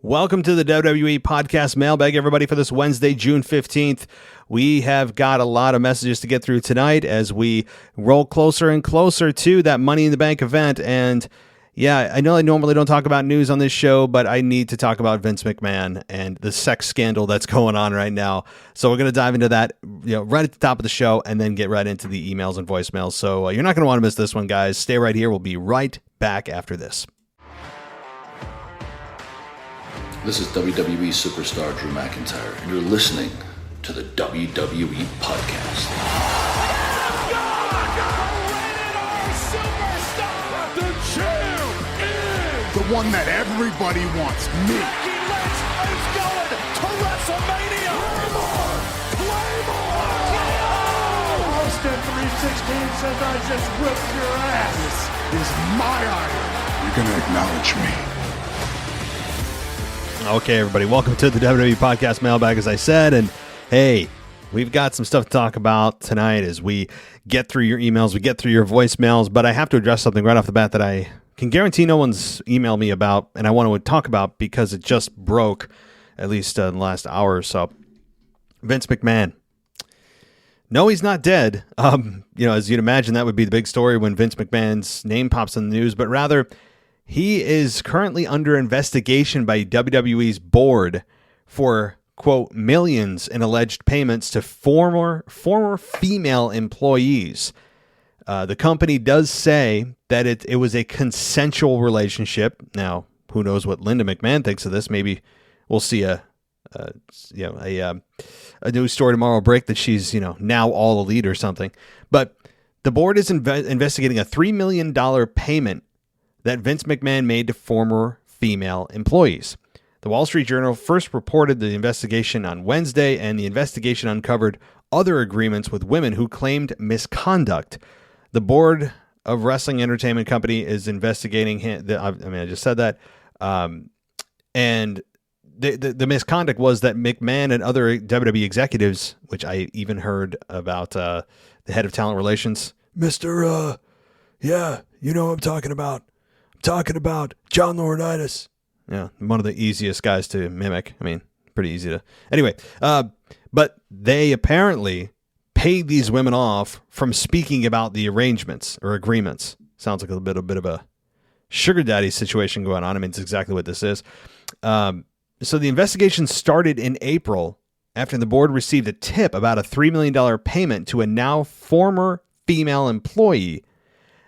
Welcome to the WWE Podcast Mailbag, everybody, for this Wednesday, June 15th. We have got a lot of messages to get through tonight as we roll closer and closer to that Money in the Bank event. And yeah, I know I normally don't talk about news on this show, but I need to talk about Vince McMahon and the sex scandal that's going on right now. So we're going to dive into that, right at the top of the show and then get right into the emails and voicemails. So you're not going to want to miss this one, guys. Stay right here. We'll be right back after this. This is WWE superstar Drew McIntyre, and you're listening to the WWE Podcast. The champ is the one that everybody wants, me. Becky Lynch is going to WrestleMania. Claymore! Austin 316 says I just whipped your ass. This is my iron. You're going to acknowledge me. Okay, everybody, welcome to the WWE Podcast Mailbag, as I said, and hey, we've got some stuff to talk about tonight as we get through your emails, we get through your voicemails, but I have to address something right off the bat that I can guarantee no one's emailed me about, and I want to talk about because it just broke, at least in the last hour or so. Vince McMahon. No, he's not dead. As you'd imagine, that would be the big story when Vince McMahon's name pops in the news, but rather, he is currently under investigation by WWE's board for, quote, millions in alleged payments to former female employees. The company does say that it was a consensual relationship. Now, who knows what Linda McMahon thinks of this? Maybe we'll see a news story tomorrow break that she's now all elite or something. But the board is investigating a $3 million payment that Vince McMahon made to former female employees. The Wall Street Journal first reported the investigation on Wednesday, and the investigation uncovered other agreements with women who claimed misconduct. The board of Wrestling Entertainment Company is investigating I just said that. And the misconduct was that McMahon and other WWE executives, which I even heard about the head of talent relations, Mr. Yeah, you know what I'm talking about. Talking about John Laurinaitis. Yeah, one of the easiest guys to mimic. I mean, pretty easy to... Anyway, but they apparently paid these women off from speaking about the arrangements or agreements. Sounds like a bit of a sugar daddy situation going on. I mean, it's exactly what this is. So the investigation started in April after the board received a tip about a $3 million payment to a now former female employee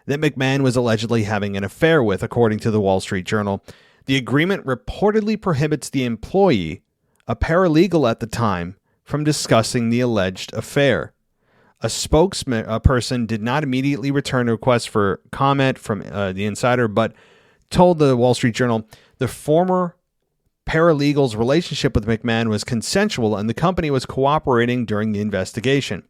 that McMahon was allegedly having an affair with, according to the Wall Street Journal. The agreement reportedly prohibits the employee, a paralegal at the time, from discussing the alleged affair. A spokesperson did not immediately return a request for comment from the insider, but told the Wall Street Journal the former paralegal's relationship with McMahon was consensual and the company was cooperating during the investigation.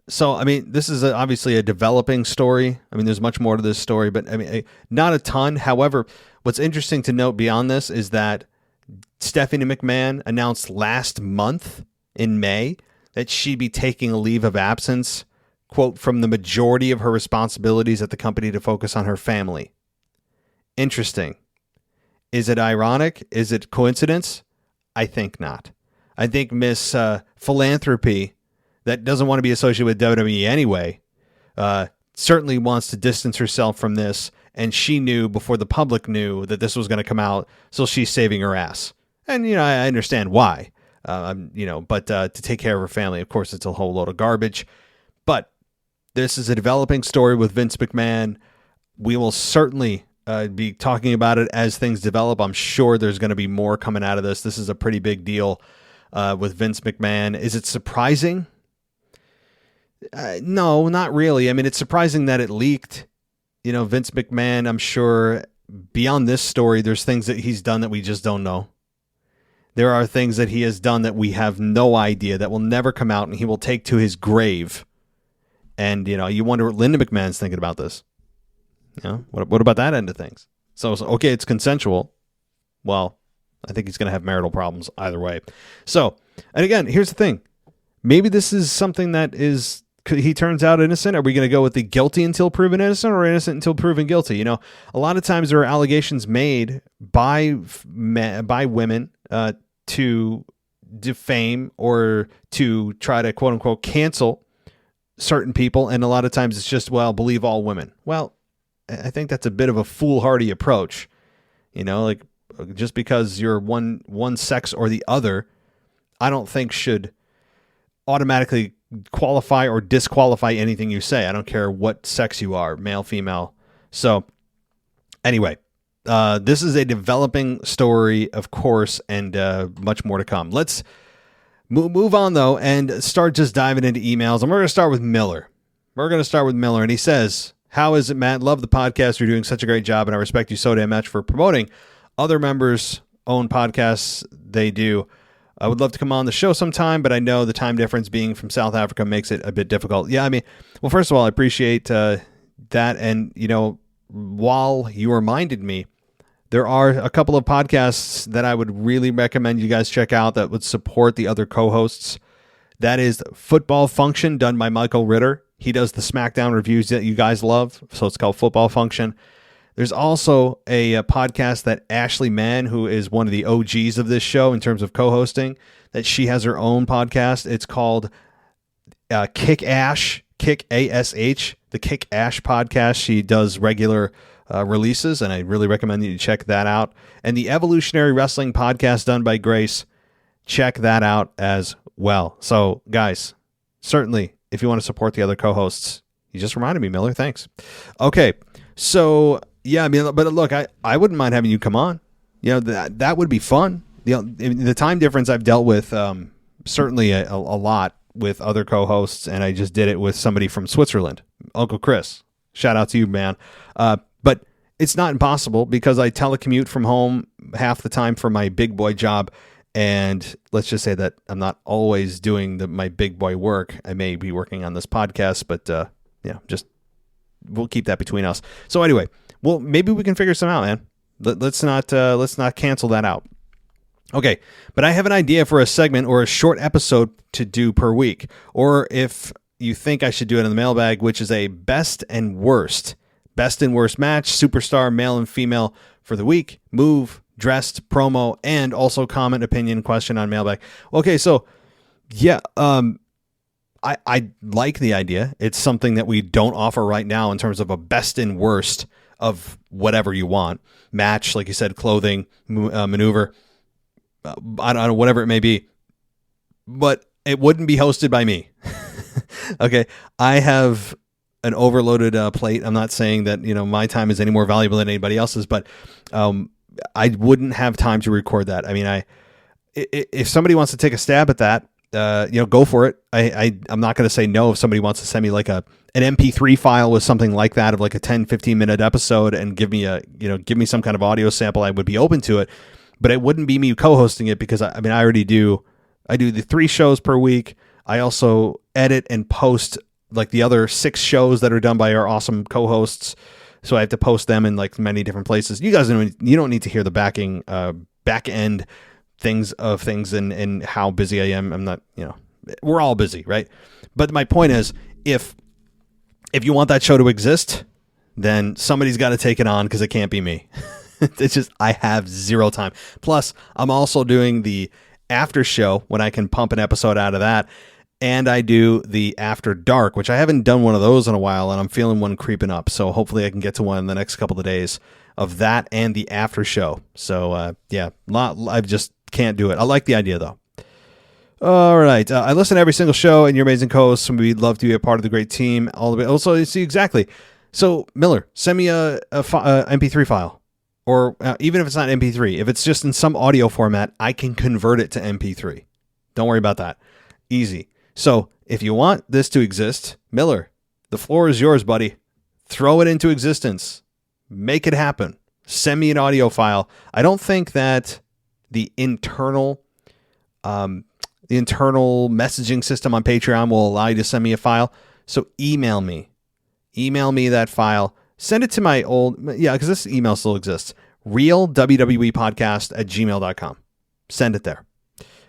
So, I mean, this is obviously a developing story. I mean, there's much more to this story, but I mean, not a ton. However, what's interesting to note beyond this is that Stephanie McMahon announced last month in May that she'd be taking a leave of absence, quote, from the majority of her responsibilities at the company to focus on her family. Interesting. Is it ironic? Is it coincidence? I think not. I think Miss Philanthropy, that doesn't want to be associated with WWE anyway, certainly wants to distance herself from this, and she knew before the public knew that this was going to come out, so she's saving her ass. And, I understand why, but to take care of her family, of course, it's a whole load of garbage. But this is a developing story with Vince McMahon. We will certainly be talking about it as things develop. I'm sure there's going to be more coming out of this. This is a pretty big deal with Vince McMahon. Is it surprising? No, not really. I mean, it's surprising that it leaked. Vince McMahon, I'm sure beyond this story, there's things that he's done that we just don't know. There are things that he has done that we have no idea, that will never come out, and he will take to his grave. And, you wonder what Linda McMahon's thinking about this. What about that end of things? So, okay, it's consensual. Well, I think he's going to have marital problems either way. So, and again, here's the thing. Maybe this is something that is he turns out innocent? Are we going to go with the guilty until proven innocent or innocent until proven guilty? You know, a lot of times there are allegations made by women to defame or to try to quote unquote cancel certain people. And a lot of times it's just, well, believe all women. Well, I think that's a bit of a foolhardy approach. You know, like just because you're one sex or the other, I don't think should automatically qualify or disqualify anything you say. I don't care what sex you are, male, female. So anyway, this is a developing story, of course, and much more to come. Let's move on, though, and start just diving into emails. And we're going to start with Miller. And he says, "How is it, Matt? Love the podcast. You're doing such a great job, and I respect you so damn much for promoting other members' own podcasts they do. I would love to come on the show sometime, but I know the time difference being from South Africa makes it a bit difficult." Yeah, I mean, well, first of all, I appreciate that. And, you know, while you reminded me, there are a couple of podcasts that I would really recommend you guys check out that would support the other co-hosts. That is Football Function, done by Michael Ritter. He does the SmackDown reviews that you guys love, so it's called Football Function. There's also a podcast that Ashley Mann, who is one of the OGs of this show in terms of co-hosting, that she has her own podcast. It's called Kick Ash, Kick ASH, the Kick Ash podcast. She does regular releases, and I really recommend you check that out. And the Evolutionary Wrestling podcast done by Grace, check that out as well. So, guys, certainly, if you want to support the other co-hosts, you just reminded me, Miller. Thanks. Okay, so... yeah, I mean, but look, I wouldn't mind having you come on. You know, that would be fun. You know, the time difference I've dealt with certainly a lot with other co-hosts, and I just did it with somebody from Switzerland, Uncle Chris. Shout out to you, man. But it's not impossible because I telecommute from home half the time for my big boy job, and let's just say that I'm not always doing my big boy work. I may be working on this podcast, but just we'll keep that between us. So anyway. Well, maybe we can figure some out, man. Let's not cancel that out. Okay, but I have an idea for a segment or a short episode to do per week. Or if you think I should do it in the mailbag, which is a best and worst match, superstar, male and female for the week, move, dressed, promo, and also comment, opinion, question on mailbag. Okay, so yeah, I like the idea. It's something that we don't offer right now in terms of a best and worst of whatever you want. Match, like you said, clothing, maneuver, I don't know, whatever it may be. But it wouldn't be hosted by me. Okay, I have an overloaded plate. I'm not saying that, you know, my time is any more valuable than anybody else's, but I wouldn't have time to record that. I mean, if somebody wants to take a stab at that, go for it. I'm not going to say no if somebody wants to send me like an MP3 file with something like that of like a 10-15 minute episode and give me some kind of audio sample. I would be open to it, but it wouldn't be me co-hosting it because I already do. I do the 3 shows per week. I also edit and post like the other 6 shows that are done by our awesome co-hosts. So I have to post them in like many different places. You guys you don't need to hear the back end things and how busy I am. I'm not, we're all busy, right? But my point is, if you want that show to exist, then somebody's got to take it on because it can't be me. It's just, I have 0 time. Plus, I'm also doing the after show when I can pump an episode out of that. And I do the After Dark, which I haven't done one of those in a while, and I'm feeling one creeping up. So hopefully I can get to one in the next couple of days of that and the after show. So, I just can't do it. I like the idea, though. All right. I listen to every single show, and you're amazing co-hosts, and we'd love to be a part of the great team. All the way. Also, you see, exactly. So, Miller, send me a MP3 file. Or even if it's not MP3, if it's just in some audio format, I can convert it to MP3. Don't worry about that. Easy. So if you want this to exist, Miller, the floor is yours, buddy. Throw it into existence. Make it happen. Send me an audio file. I don't think that the internal messaging system on Patreon will allow you to send me a file. So email me. Email me that file. Send it to my because this email still exists. realwwepodcast@gmail.com. Send it there.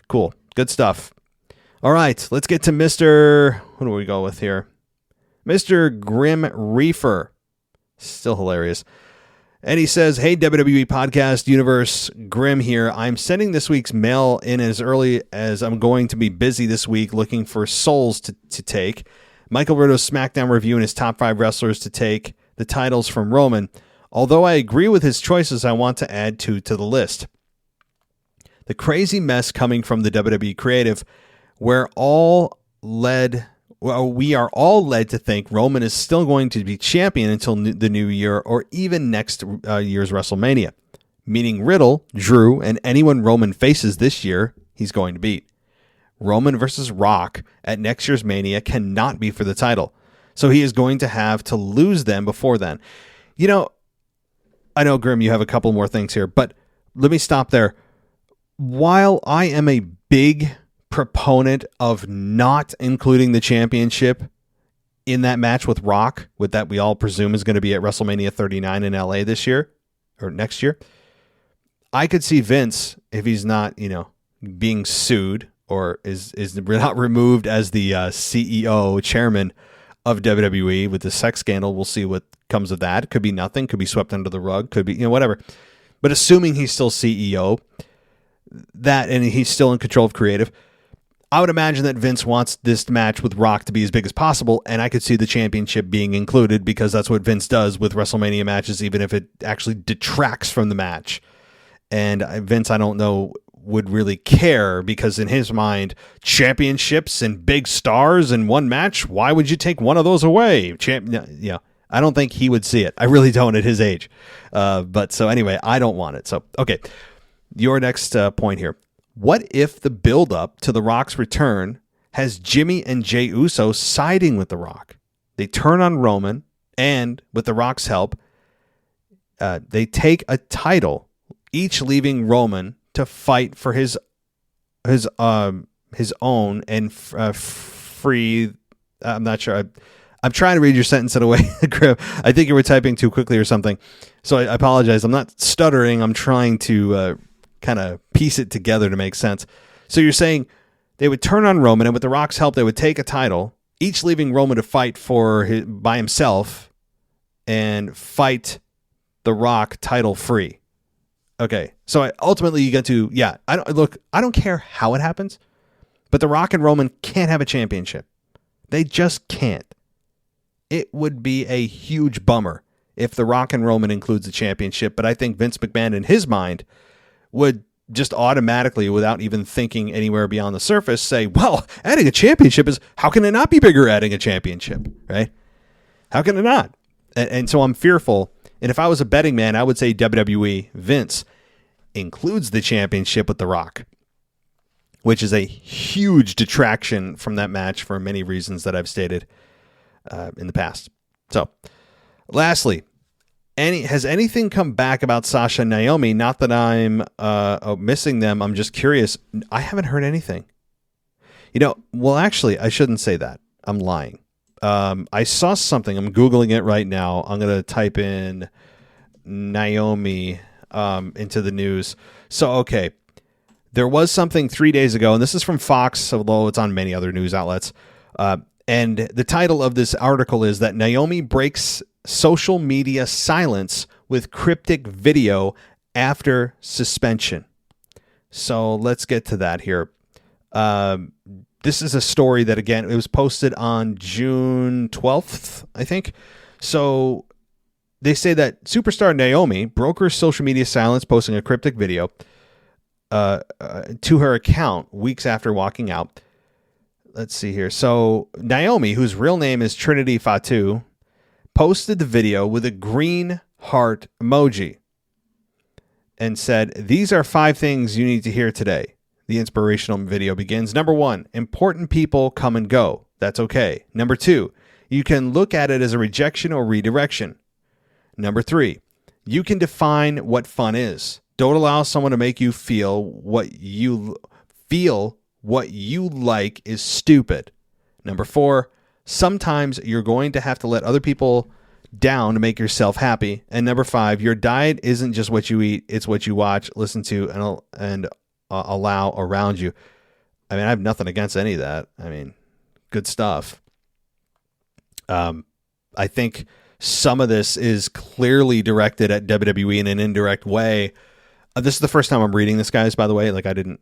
Cool. Good stuff. All right, let's get to Mr. What do we go with here? Mr. Grim Reefer. Still hilarious. And he says, hey, WWE Podcast Universe, Grim here. I'm sending this week's mail in as early as I'm going to be busy this week looking for souls to take. Michael Ritto's SmackDown review and his top 5 wrestlers to take the titles from Roman. Although I agree with his choices, I want to add 2 to the list. The crazy mess coming from the WWE creative, where we are all led to think Roman is still going to be champion until the new year or even next year's WrestleMania, meaning Riddle, Drew, and anyone Roman faces this year, he's going to beat. Roman versus Rock at next year's Mania cannot be for the title, so he is going to have to lose them before then. You know, I know, Grim, you have a couple more things here, but let me stop there. While I am a big proponent of not including the championship in that match with Rock, with that we all presume is going to be at WrestleMania 39 in LA this year or next year, I could see Vince, if he's not, being sued or is not removed as the CEO chairman of WWE with the sex scandal. We'll see what comes of that. Could be nothing, could be swept under the rug, could be, whatever. But assuming he's still CEO, and he's still in control of creative, I would imagine that Vince wants this match with Rock to be as big as possible, and I could see the championship being included because that's what Vince does with WrestleMania matches, even if it actually detracts from the match. And Vince, I don't know, would really care because in his mind, championships and big stars in one match, why would you take one of those away? I don't think he would see it. I really don't at his age. But so anyway, I don't want it. So, okay, your next point here. What if the build-up to The Rock's return has Jimmy and Jey Uso siding with The Rock? They turn on Roman, and with The Rock's help, they take a title, each leaving Roman to fight for his own and free. I'm not sure. I'm trying to read your sentence in a way. I think you were typing too quickly or something. So I apologize. I'm not stuttering. I'm trying to kind of piece it together to make sense. So you're saying they would turn on Roman, and with The Rock's help, they would take a title, each leaving Roman to fight by himself and fight The Rock title free. Okay, so ultimately you get to, I don't care how it happens, but The Rock and Roman can't have a championship. They just can't. It would be a huge bummer if The Rock and Roman includes a championship, but I think Vince McMahon in his mind would just automatically, without even thinking anywhere beyond the surface, say, well, adding a championship how can it not be bigger adding a championship, right? How can it not? And so I'm fearful. And if I was a betting man, I would say WWE, Vince, includes the championship with The Rock, which is a huge detraction from that match for many reasons that I've stated in the past. So, lastly, has anything come back about Sasha and Naomi? Not that I'm missing them. I'm just curious. I haven't heard anything. Well, actually, I shouldn't say that. I'm lying. I saw something. I'm Googling it right now. I'm going to type in Naomi into the news. So, okay. There was something 3 days ago, and this is from Fox, although it's on many other news outlets. And the title of this article is that Naomi breaks social media silence with cryptic video after suspension. So let's get to that here. This is a story that, again, it was posted on June 12th, I think. So they say that superstar Naomi broke her social media silence, posting a cryptic video to her account weeks after walking out. Let's see here. So Naomi, whose real name is Trinity Fatu, posted the video with a green heart emoji and said, "These are 5 things you need to hear today." The inspirational video begins. Number 1, important people come and go. That's okay. Number 2, you can look at it as a rejection or redirection. Number 3, you can define what fun is. Don't allow someone to make you feel what you like is stupid. Number 4, sometimes you're going to have to let other people down to make yourself happy. And number 5, your diet isn't just what you eat, it's what you watch, listen to, and allow around you. I mean, I have nothing against any of that. I mean, good stuff. I think some of this is clearly directed at WWE in an indirect way. This is the first time I'm reading this, guys, by the way. Like, I didn't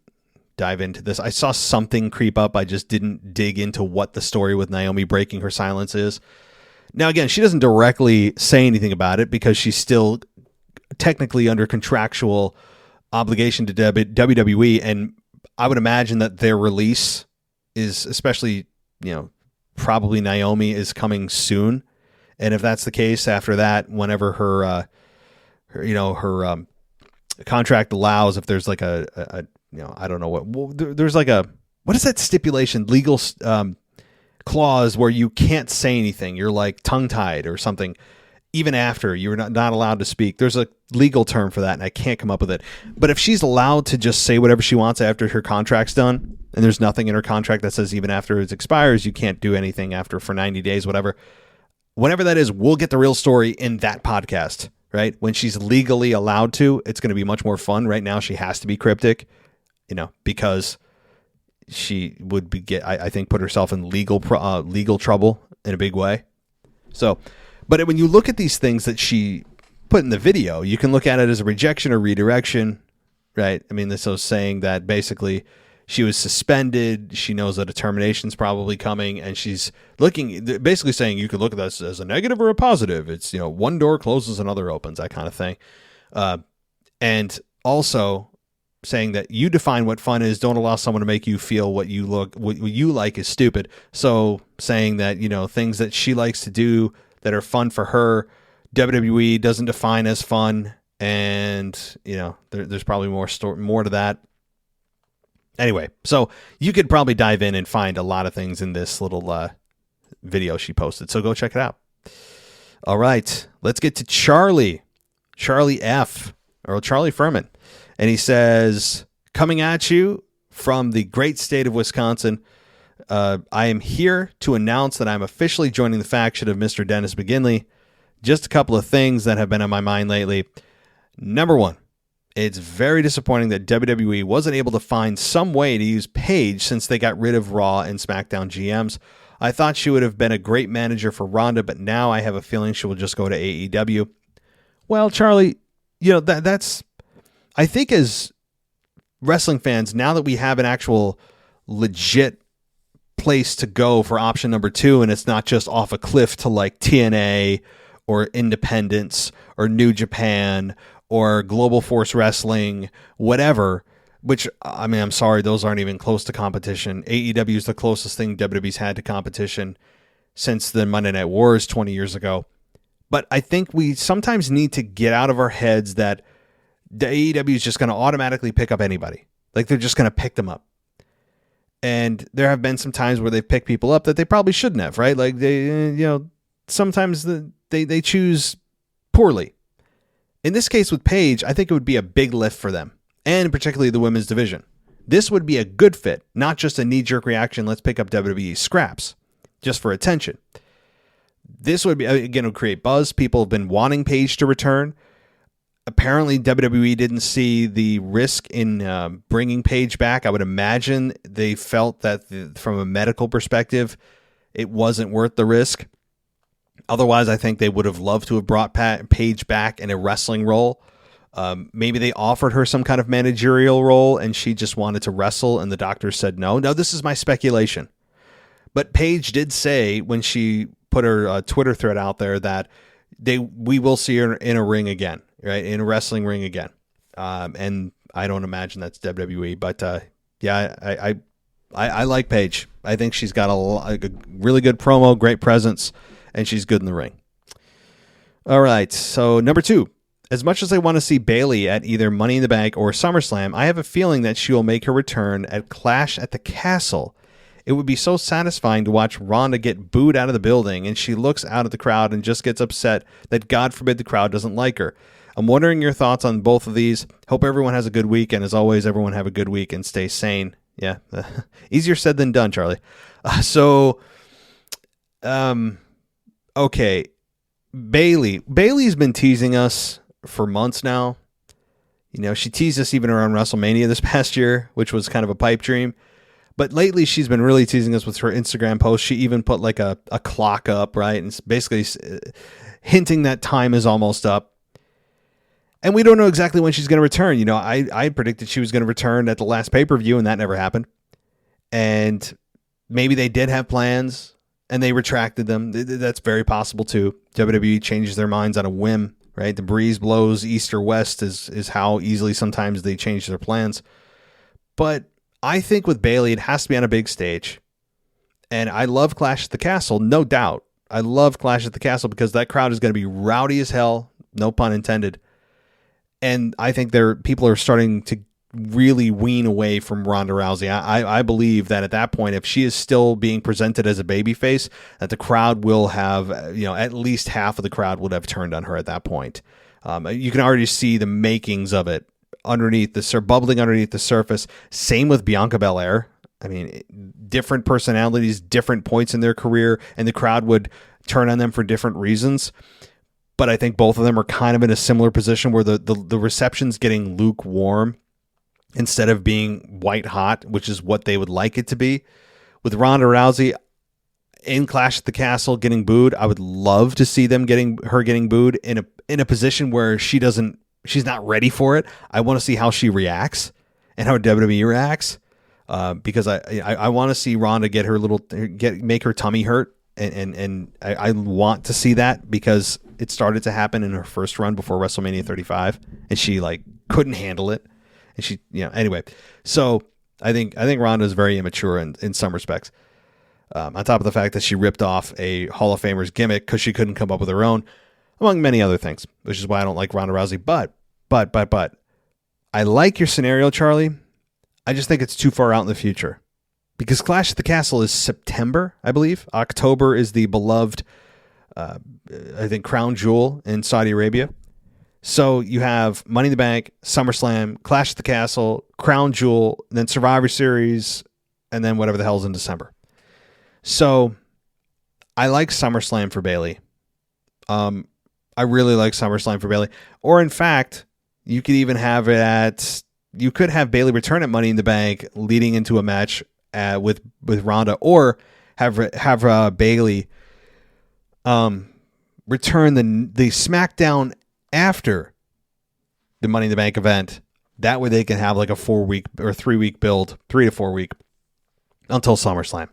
dive into this. I saw something creep up. I just didn't dig into what the story with Naomi breaking her silence is. Now, again, she doesn't directly say anything about it because she's still technically under contractual obligation to WWE. And I would imagine that their release is, especially, probably Naomi, is coming soon. And if that's the case, after that, whenever her contract allows, if there's like a I don't know there's like what is that stipulation, legal clause where you can't say anything, you're like tongue tied or something, even after you're not allowed to speak. There's a legal term for that, and I can't come up with it. But if she's allowed to just say whatever she wants after her contract's done, and there's nothing in her contract that says even after it expires, you can't do anything after for 90 days, whatever. Whenever that is, we'll get the real story in that podcast, right? When she's legally allowed to, it's going to be much more fun. Right now, she has to be cryptic, because she would I think, put herself in legal trouble in a big way. So, but when you look at these things that she put in the video, you can look at it as a rejection or redirection, right? I mean, this is saying that basically she was suspended. She knows that a termination is probably coming, and she's basically saying you could look at this as a negative or a positive. It's, one door closes, another opens, that kind of thing. And also saying that you define what fun is. Don't allow someone to make you feel what you like is stupid. So saying that, things that she likes to do that are fun for her, WWE doesn't define as fun. And, there's probably more to that. Anyway, so you could probably dive in and find a lot of things in this little video she posted. So go check it out. All right, let's get to Charlie F. or Charlie Furman. And he says, coming at you from the great state of Wisconsin, I am here to announce that I'm officially joining the faction of Mr. Dennis McGinley. Just a couple of things that have been on my mind lately. Number one, it's very disappointing that WWE wasn't able to find some way to use Paige since they got rid of Raw and SmackDown GMs. I thought she would have been a great manager for Ronda, but now I have a feeling she will just go to AEW. Well, Charlie, that's, I think, as wrestling fans, now that we have an actual legit place to go for option number 2, and it's not just off a cliff to like TNA or Independence or New Japan or Global Force Wrestling, whatever, which, I mean, I'm sorry, those aren't even close to competition. AEW is the closest thing WWE's had to competition since the Monday Night Wars 20 years ago. But I think we sometimes need to get out of our heads that the AEW is just going to automatically pick up anybody. Like, they're just going to pick them up. And there have been some times where they've picked people up that they probably shouldn't have, right? Like, they, sometimes they choose poorly. In this case with Paige, I think it would be a big lift for them, and particularly the women's division. This would be a good fit, not just a knee-jerk reaction, let's pick up WWE scraps, just for attention. This would be, again, would create buzz. People have been wanting Paige to return. Apparently, WWE didn't see the risk in bringing Paige back. I would imagine they felt that from a medical perspective, it wasn't worth the risk. Otherwise, I think they would have loved to have brought Paige back in a wrestling role. Maybe they offered her some kind of managerial role and she just wanted to wrestle and the doctors said no. No, this is my speculation. But Paige did say when she put her Twitter thread out there that we will see her in a ring again, right? In a wrestling ring again. And I don't imagine that's WWE, but yeah, I like Paige. I think she's got a really good promo, great presence, and she's good in the ring. All right, so number 2. As much as I want to see Bayley at either Money in the Bank or SummerSlam, I have a feeling that she will make her return at Clash at the Castle. It would be so satisfying to watch Ronda get booed out of the building, and she looks out at the crowd and just gets upset that God forbid the crowd doesn't like her. I'm wondering your thoughts on both of these. Hope everyone has a good week, and as always, everyone have a good week and stay sane. Yeah, easier said than done, Charlie. Okay, Bayley's been teasing us for months now. She teased us even around WrestleMania this past year, which was kind of a pipe dream. But lately, she's been really teasing us with her Instagram posts. She even put like a clock up, right? And it's basically hinting that time is almost up. And we don't know exactly when she's going to return. You know, I predicted she was going to return at the last pay-per-view, and that never happened. And maybe they did have plans, and they retracted them. That's very possible, too. WWE changes their minds on a whim, right? The breeze blows east or west is how easily sometimes they change their plans. But I think with Bayley, it has to be on a big stage. And I love Clash at the Castle, no doubt. I love Clash at the Castle because that crowd is going to be rowdy as hell, no pun intended. And I think people are starting to really wean away from Ronda Rousey. I believe that at that point, if she is still being presented as a babyface, that the crowd will have, at least half of the crowd would have turned on her at that point. You can already see the makings of it bubbling underneath the surface. Same with Bianca Belair. I mean, different personalities, different points in their career, and the crowd would turn on them for different reasons. But I think both of them are kind of in a similar position where the reception's getting lukewarm instead of being white hot, which is what they would like it to be. With Ronda Rousey in Clash at the Castle getting booed, I would love to see them getting booed in a position where she's not ready for it. I want to see how she reacts and how WWE reacts, because I want to see Ronda make her tummy hurt, and I want to see that because it started to happen in her first run before WrestleMania 35, and she couldn't handle it, and she anyway. So I think Ronda is very immature in some respects. On top of the fact that she ripped off a Hall of Famer's gimmick because she couldn't come up with her own, among many other things, which is why I don't like Ronda Rousey. But I like your scenario, Charlie. I just think it's too far out in the future because Clash at the Castle is September, I believe. October is the beloved, I think, crown jewel in Saudi Arabia. So you have Money in the Bank, SummerSlam, Clash at the Castle, Crown Jewel, then Survivor Series, and then whatever the hell's in December. So I like SummerSlam for Bayley. I really like SummerSlam for Bayley. Or in fact, you could even have you could have Bayley return at Money in the Bank leading into a match with Ronda, or have Bayley return the SmackDown after the Money in the Bank event. That way they can have like a 4-week or 3-week build, 3 to 4 week until SummerSlam.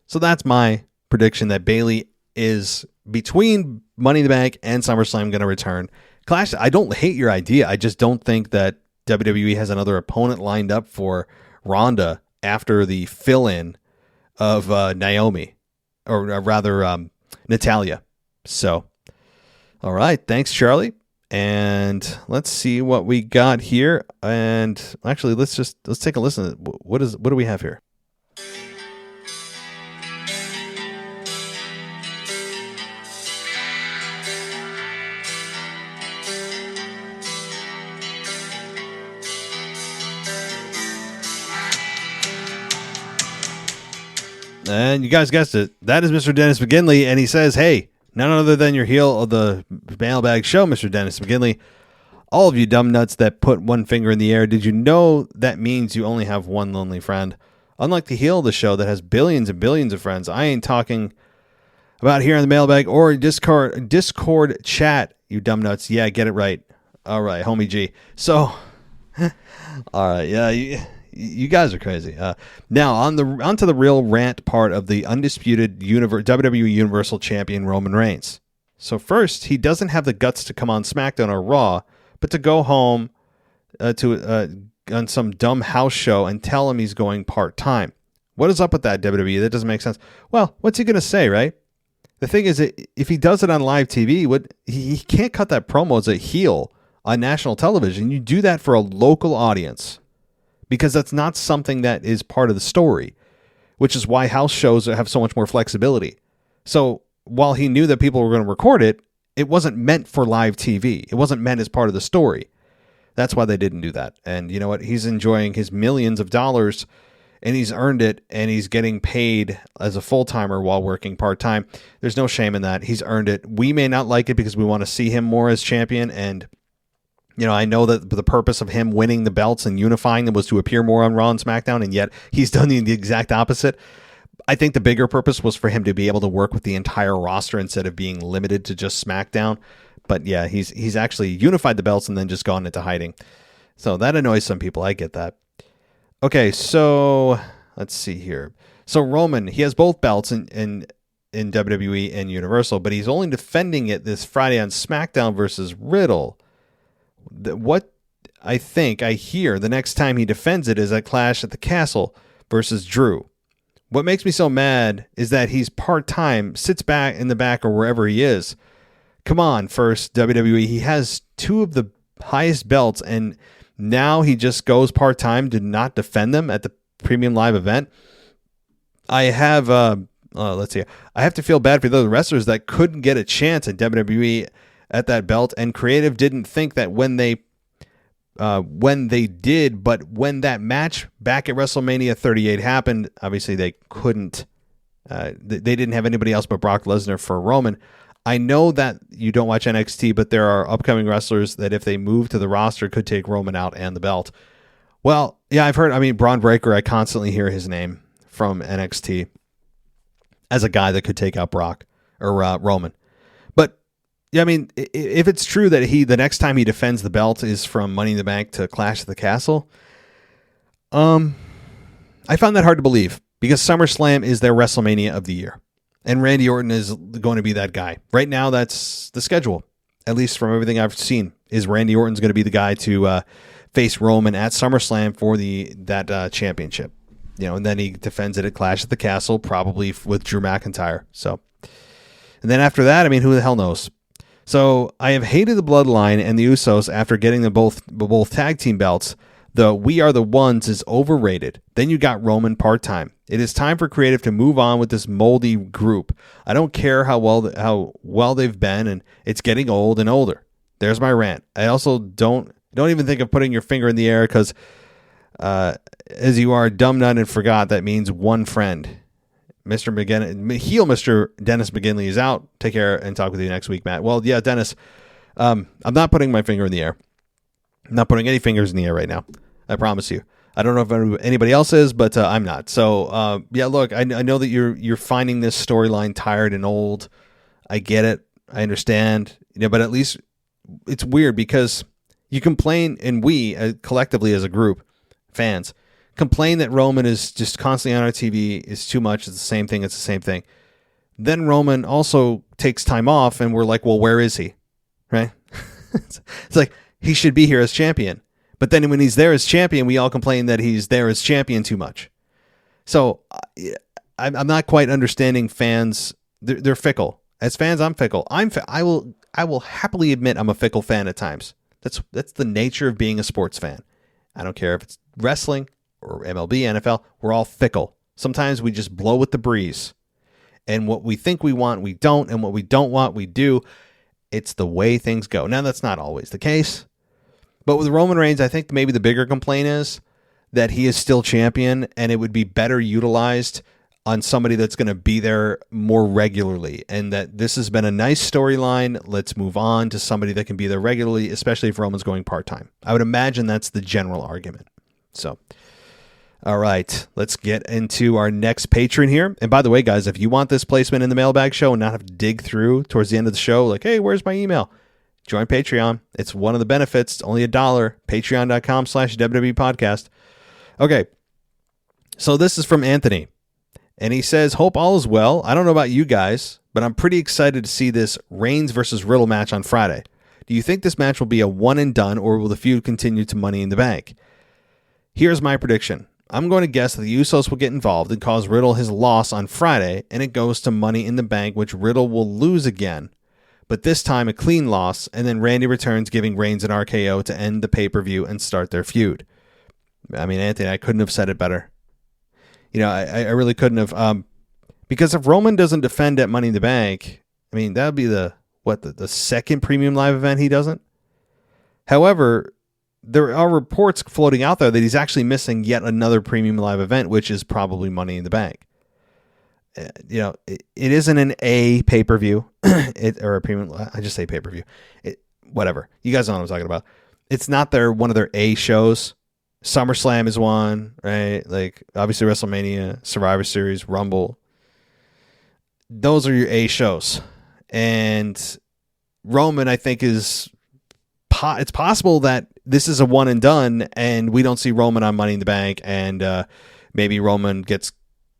So that's my prediction, that Bayley is between Money in the Bank and SummerSlam going to return. Clash, I don't hate your idea. I just don't think that WWE has another opponent lined up for Ronda after the fill-in of Naomi, or rather Natalya. So, all right. Thanks, Charlie. And let's see what we got here. And actually, let's take a listen. What do we have here? And you guys guessed it. That is Mr. Dennis McGinley. And he says, hey, none other than your heel of the Mailbag show, Mr. Dennis McGinley. All of you dumb nuts that put one finger in the air, did you know that means you only have one lonely friend? Unlike the heel of the show that has billions and billions of friends, I ain't talking about here in the Mailbag or Discord chat, you dumb nuts. Yeah, get it right. All right, homie G. So, all right, yeah, you guys are crazy. Now, onto the real rant part of the undisputed WWE Universal Champion Roman Reigns. So first, he doesn't have the guts to come on SmackDown or Raw, but to go home on some dumb house show and tell him he's going part-time. What is up with that, WWE? That doesn't make sense. Well, what's he going to say, right? The thing is, if he does it on live TV, he can't cut that promo as a heel on national television. You do that for a local audience, because that's not something that is part of the story, which is why house shows have so much more flexibility. So while he knew that people were going to record it, it wasn't meant for live TV. It wasn't meant as part of the story. That's why they didn't do that. And you know what? He's enjoying his millions of dollars, and he's earned it, and he's getting paid as a full-timer while working part-time. There's no shame in that. He's earned it. We may not like it because we want to see him more as champion, and I know that the purpose of him winning the belts and unifying them was to appear more on Raw and SmackDown, and yet he's done the exact opposite. I think the bigger purpose was for him to be able to work with the entire roster instead of being limited to just SmackDown. But yeah, he's actually unified the belts and then just gone into hiding. So that annoys some people. I get that. Okay, so let's see here. So Roman, he has both belts in WWE and Universal, but he's only defending it this Friday on SmackDown versus Riddle. What I hear the next time he defends it is at Clash at the Castle versus Drew. What makes me so mad is that he's part-time, sits back in the back or wherever he is. Come on, first WWE. He has 2 of the highest belts, and now he just goes part-time to not defend them at the premium live event. I have, let's see. I have to feel bad for those wrestlers that couldn't get a chance at WWE at that belt, and creative didn't think that when they did, but when that match back at WrestleMania 38 happened, obviously they couldn't, they didn't have anybody else but Brock Lesnar for Roman. I know that you don't watch NXT, but there are upcoming wrestlers that if they move to the roster could take Roman out and the belt. Well, yeah, I've heard, Braun Breaker, I constantly hear his name from NXT as a guy that could take out Brock or Roman. But yeah, if it's true that the next time he defends the belt is from Money in the Bank to Clash at the Castle, I found that hard to believe because SummerSlam is their WrestleMania of the year. And Randy Orton is going to be that guy. Right now, that's the schedule. At least from everything I've seen, is Randy Orton's going to be the guy to face Roman at SummerSlam for that championship. And then he defends it at Clash at the Castle, probably with Drew McIntyre. So, and then after that, who the hell knows? So I have hated the Bloodline and the Usos after getting them both tag team belts. The We Are the Ones is overrated. Then you got Roman part-time. It is time for creative to move on with this moldy group. I don't care how well they've been, and it's getting old and older. There's my rant. I also don't even think of putting your finger in the air because as you are dumb nut and forgot, that means one friend. Mr. Dennis McGinley is out. Take care and talk with you next week, Matt. Well, yeah, Dennis, I'm not putting my finger in the air. I'm not putting any fingers in the air right now. I promise you. I don't know if anybody else is, but I'm not. So, yeah, look, I know that you're finding this storyline tired and old. I get it. I understand. But at least it's weird because you complain, and we collectively as a group, fans, complain that Roman is just constantly on our TV, is too much. It's the same thing. Then Roman also takes time off, and we're like, well, where is he? Right? It's like, he should be here as champion. But then when he's there as champion, we all complain that he's there as champion too much. So I'm not quite understanding fans. They're fickle. As fans, I'm fickle. I will happily admit I'm a fickle fan at times. That's the nature of being a sports fan. I don't care if it's wrestling or MLB, NFL. We're all fickle. Sometimes we just blow with the breeze. And what we think we want, we don't. And what we don't want, we do. It's the way things go. Now, that's not always the case. But with Roman Reigns, I think maybe the bigger complaint is that he is still champion and it would be better utilized on somebody that's going to be there more regularly. And that this has been a nice storyline. Let's move on to somebody that can be there regularly, especially if Roman's going part-time. I would imagine that's the general argument. So, all right, let's get into our next patron here. And by the way, guys, if you want this placement in the Mailbag show and not have to dig through towards the end of the show, like, hey, where's my email? Join Patreon. It's one of the benefits. It's only $1. Patreon.com/WWE podcast. Okay. So this is from Anthony. And he says, hope all is well. I don't know about you guys, but I'm pretty excited to see this Reigns versus Riddle match on Friday. Do you think this match will be a one and done, or will the feud continue to Money in the Bank? Here's my prediction. I'm going to guess that the Usos will get involved and cause Riddle his loss on Friday, and it goes to Money in the Bank, which Riddle will lose again. But this time a clean loss, and then Randy returns giving Reigns an RKO to end the pay-per-view and start their feud. Anthony, I couldn't have said it better. I really couldn't have. Because if Roman doesn't defend at Money in the Bank, that would be the second premium live event he doesn't. However, there are reports floating out there that he's actually missing yet another premium live event, which is probably Money in the Bank. It isn't an A pay-per-view or a premium. I just say pay-per-view. Whatever. You guys know what I'm talking about. it's not one of their A shows. SummerSlam is one, right? Like obviously WrestleMania, Survivor Series, Rumble. Those are your A shows. And Roman, I think, it's possible that this is a one and done, and we don't see Roman on Money in the Bank, and maybe Roman gets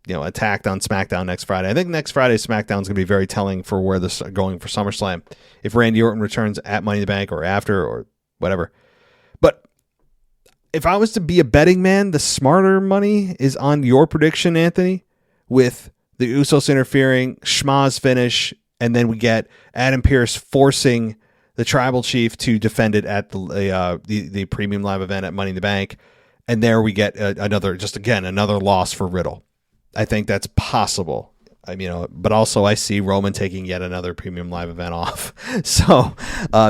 attacked on SmackDown next Friday. I think next Friday SmackDown is going to be very telling for where this is going for SummerSlam. If Randy Orton returns at Money in the Bank or after or whatever. But if I was to be a betting man, the smarter money is on your prediction, Anthony, with the Usos interfering, Schmaz finish, and then we get Adam Pearce forcing the Tribal Chief to defend it at the premium live event at Money in the Bank. And there we get another loss for Riddle. I think that's possible. But also I see Roman taking yet another premium live event off. So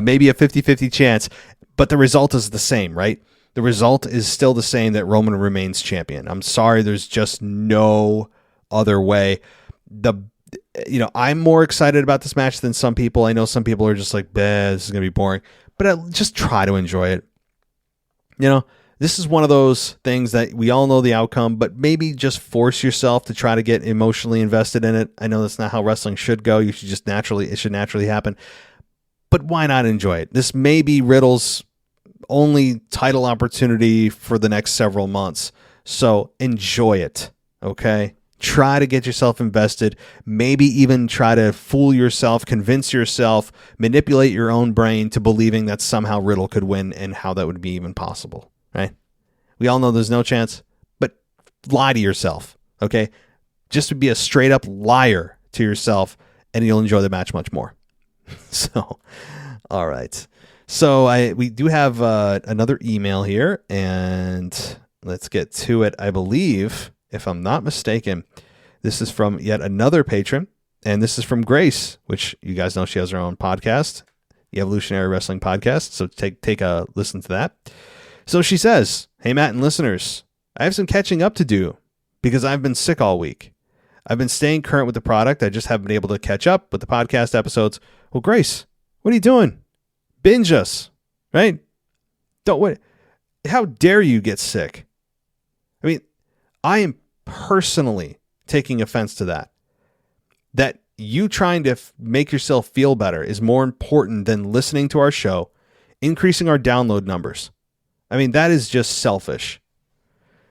maybe a 50-50 chance, but the result is the same, right? The result is still the same, that Roman remains champion. I'm sorry, there's just no other way. I'm more excited about this match than some people. I know some people are just like, this is going to be boring, but I just try to enjoy it. This is one of those things that we all know the outcome, but maybe just force yourself to try to get emotionally invested in it. I know that's not how wrestling should go. It should naturally happen, but why not enjoy it? This may be Riddle's only title opportunity for the next several months. So enjoy it. Okay. Try to get yourself invested, maybe even try to fool yourself, convince yourself, manipulate your own brain to believing that somehow Riddle could win and how that would be even possible, right? We all know there's no chance, but lie to yourself, okay? Just be a straight up liar to yourself and you'll enjoy the match much more. So, all right. So we do have another email here, and let's get to it. I believe, if I'm not mistaken, this is from yet another patron, and this is from Grace, which you guys know she has her own podcast, the Evolutionary Wrestling Podcast, so take a listen to that. So she says, "Hey, Matt and listeners, I have some catching up to do because I've been sick all week. I've been staying current with the product. I just haven't been able to catch up with the podcast episodes." Well, Grace, what are you doing? Binge us, right? How dare you get sick? I mean, I am personally taking offense to that. That you trying to make yourself feel better is more important than listening to our show, increasing our download numbers. I mean, that is just selfish.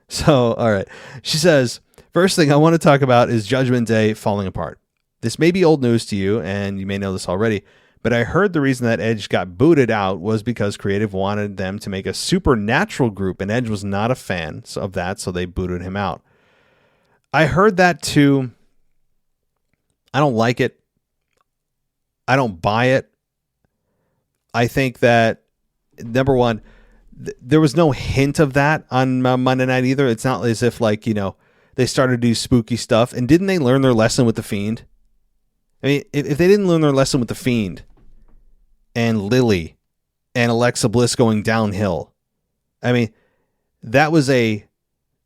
So, all right. She says, first thing I want to talk about is Judgment Day falling apart. This may be old news to you, and you may know this already, but I heard the reason that Edge got booted out was because creative wanted them to make a supernatural group, and Edge was not a fan of that, so they booted him out. I heard that too. I don't like it. I don't buy it. I think that, number one, there was no hint of that on Monday night either. It's not as if they started to do spooky stuff. And didn't they learn their lesson with The Fiend? I mean, if they didn't learn their lesson with The Fiend and Lily and Alexa Bliss going downhill, I mean, that was a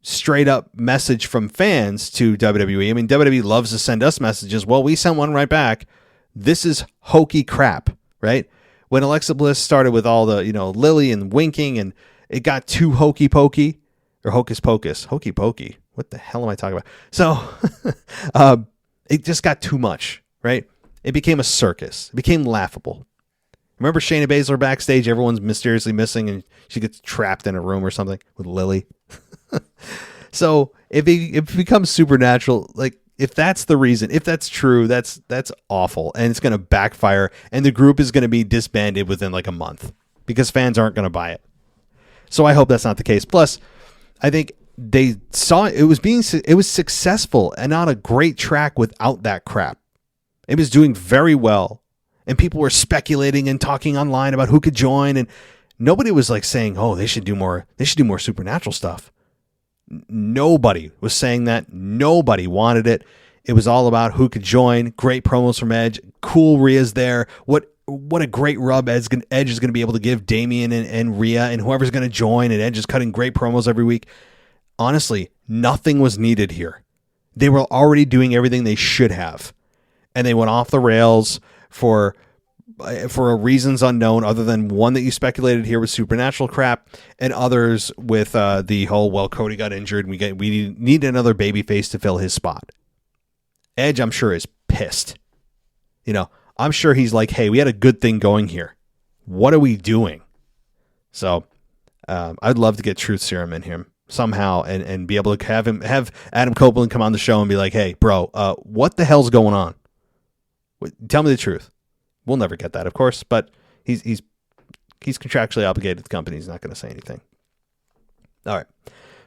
straight up message from fans to WWE. I mean, WWE loves to send us messages. Well, we sent one right back. This is hokey crap, right? When Alexa Bliss started with all the, Lily and winking, and it got too hokey pokey or hocus pocus, hokey pokey. What the hell am I talking about? So it just got too much, right? It became a circus. It became laughable. Remember Shayna Baszler backstage? Everyone's mysteriously missing and she gets trapped in a room or something with Lily. So if it becomes supernatural, if that's the reason, if that's true, that's awful, and it's going to backfire, and the group is going to be disbanded within a month because fans aren't going to buy it. So I hope that's not the case. Plus, I think they saw it was successful and on a great track without that crap. It was doing very well, and people were speculating and talking online about who could join, and nobody was saying, "Oh, they should do more supernatural stuff." Nobody was saying that. Nobody wanted it. It was all about who could join. Great promos from Edge. Cool Rhea's there. What a great rub Edge is going to be able to give Damian and Rhea and whoever's going to join. And Edge is cutting great promos every week. Honestly, nothing was needed here. They were already doing everything they should have. And they went off the rails for for reasons unknown, other than one that you speculated here with supernatural crap, and others with the whole, well, Cody got injured, and we need another babyface to fill his spot. Edge, I'm sure, is pissed. I'm sure he's like, hey, we had a good thing going here. What are we doing? So I'd love to get Truth Serum in him somehow and be able to have Adam Copeland come on the show and be like, hey, bro, what the hell's going on? Tell me the truth. We'll never get that, of course, but he's contractually obligated to the company. He's not going to say anything. All right.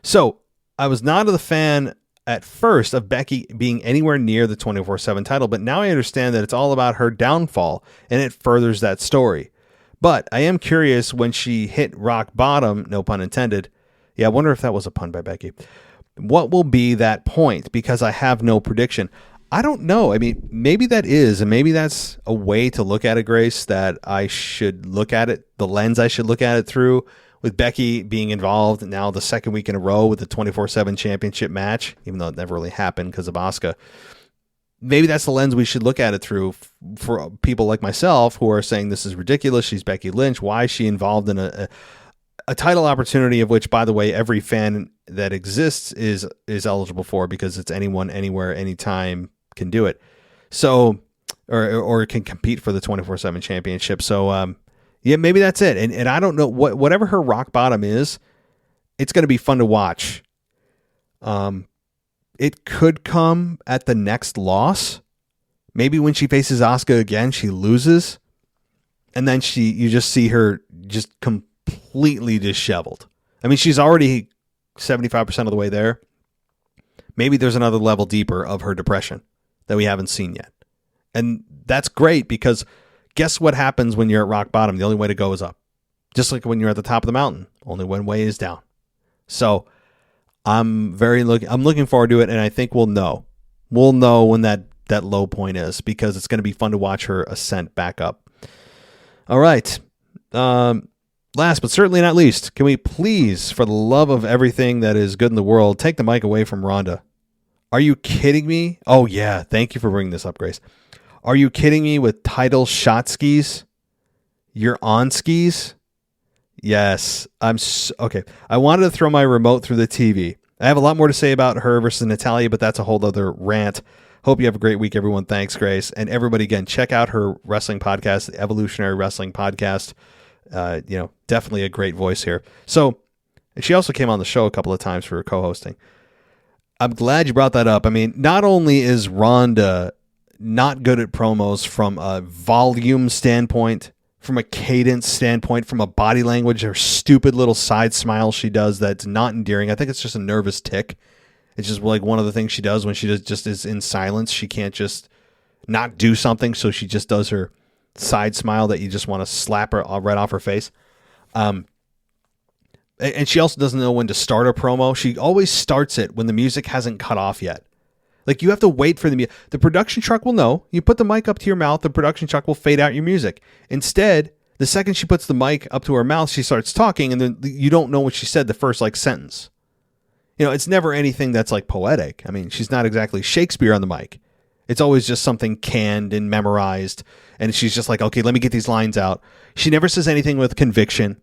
So I was not a fan at first of Becky being anywhere near the 24/7 title, but now I understand that it's all about her downfall, and it furthers that story. But I am curious, when she hit rock bottom, no pun intended. Yeah, I wonder if that was a pun by Becky. What will be that point? Because I have no prediction. I don't know. I mean, maybe that is, and maybe that's a way to look at it, Grace, that I should look at it, the lens I should look at it through, with Becky being involved now the second week in a row with the 24/7 championship match, even though it never really happened because of Asuka. Maybe that's the lens we should look at it through for people like myself who are saying this is ridiculous. She's Becky Lynch. Why is she involved in a title opportunity of which, by the way, every fan that exists is eligible for, because it's anyone, anywhere, anytime can do it. So, or can compete for the 24/7 championship. So, yeah, maybe that's it. And I don't know, whatever her rock bottom is, it's going to be fun to watch. It could come at the next loss. Maybe when she faces Asuka again, she loses. And then you just see her just completely disheveled. I mean, she's already 75% of the way there. Maybe there's another level deeper of her depression that we haven't seen yet. And that's great, because guess what happens when you're at rock bottom? The only way to go is up. Just like when you're at the top of the mountain, only one way is down. So I'm looking forward to it, and I think we'll know. We'll know when that low point is, because it's going to be fun to watch her ascent back up. All right. Last but certainly not least, can we please, for the love of everything that is good in the world, take the mic away from Ronda? Are you kidding me? Oh, yeah. Thank you for bringing this up, Grace. Are you kidding me with title shot skis? You're on skis? Yes. Okay. I wanted to throw my remote through the TV. I have a lot more to say about her versus Natalya, but that's a whole other rant. Hope you have a great week, everyone. Thanks, Grace. And everybody, again, check out her wrestling podcast, the Evolutionary Wrestling Podcast. Definitely a great voice here. So, and she also came on the show a couple of times for co-hosting. I'm glad you brought that up. I mean, not only is Ronda not good at promos from a volume standpoint, from a cadence standpoint, from a body language, her stupid little side smile she does that's not endearing. I think it's just a nervous tick. It's just like one of the things she does when she just is in silence. She can't just not do something, so she just does her side smile that you just want to slap her right off her face. And she also doesn't know when to start a promo. She always starts it when the music hasn't cut off yet. Like, you have to wait for the music. The production truck will know. You put the mic up to your mouth, the production truck will fade out your music. Instead, the second she puts the mic up to her mouth, she starts talking, and then you don't know what she said the first, sentence. It's never anything that's, poetic. I mean, she's not exactly Shakespeare on the mic. It's always just something canned and memorized, and she's just like, okay, let me get these lines out. She never says anything with conviction.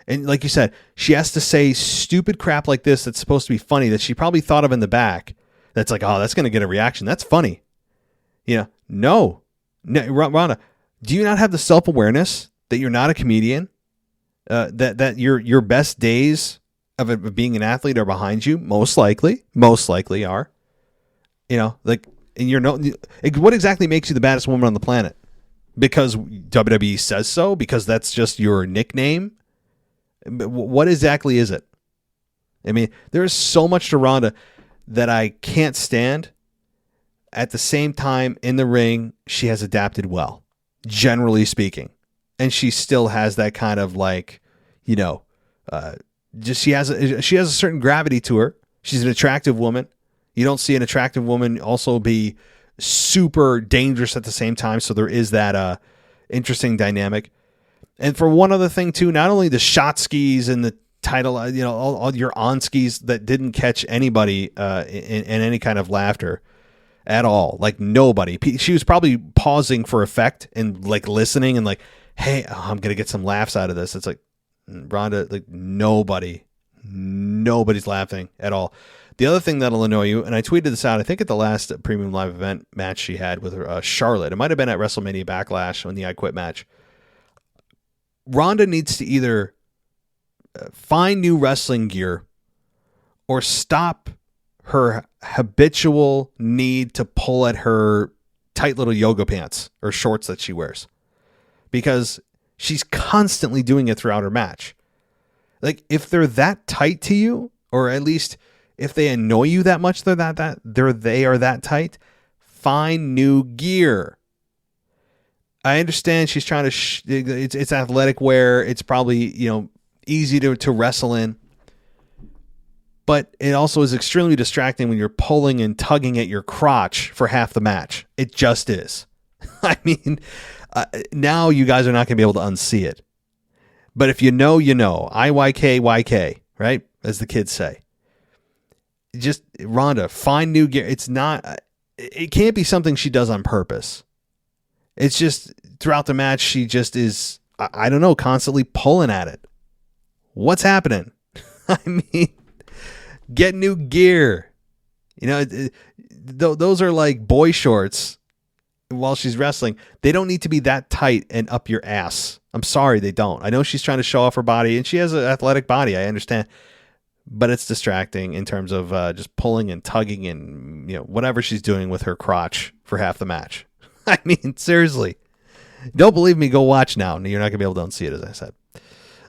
And like you said, she has to say stupid crap like this that's supposed to be funny, that she probably thought of in the back. That's like, oh, that's going to get a reaction. That's funny. No, Rhonda, do you not have the self-awareness that you're not a comedian? That your best days of being an athlete are behind you? Most likely are. And you're what exactly makes you the baddest woman on the planet? Because WWE says so? Because that's just your nickname? What exactly is it? I mean, there is so much to Ronda that I can't stand. At the same time, in the ring, she has adapted well, generally speaking. And she still has that kind of she has a certain gravity to her. She's an attractive woman. You don't see an attractive woman also be super dangerous at the same time. So there is that interesting dynamic. And for one other thing too, not only the shot skis and the title, all your on skis that didn't catch anybody in any kind of laughter. at all. Like nobody. She was probably pausing for effect and like listening and like, hey, I'm going to get some laughs out of this. It's like, Ronda, like nobody's laughing at all. The other thing that'll annoy you, and I tweeted this out, I think at the last Premium Live event match she had with her, Charlotte. It might have been at WrestleMania Backlash on the I Quit match. Ronda needs to either find new wrestling gear or stop her habitual need to pull at her tight little yoga pants or shorts that she wears, because she's constantly doing it throughout her match. Like if they're that tight to you, or at least if they annoy you that much, they are that tight, find new gear. I understand she's trying to, it's athletic wear. It's probably, easy to wrestle in, but it also is extremely distracting when you're pulling and tugging at your crotch for half the match. It just is. I mean, now you guys are not going to be able to unsee it, but if you know, IYK, right? As the kids say. Just Ronda, find new gear. It can't be something she does on purpose. It's just throughout the match, she just is, I don't know, constantly pulling at it. What's happening? I mean, get new gear. Those are like boy shorts while she's wrestling. They don't need to be that tight and up your ass. I'm sorry, they don't. I know she's trying to show off her body, and she has an athletic body. I understand. But it's distracting in terms of just pulling and tugging and whatever she's doing with her crotch for half the match. I mean, seriously. Don't believe me, go watch now. You're not going to be able to unsee it, as I said.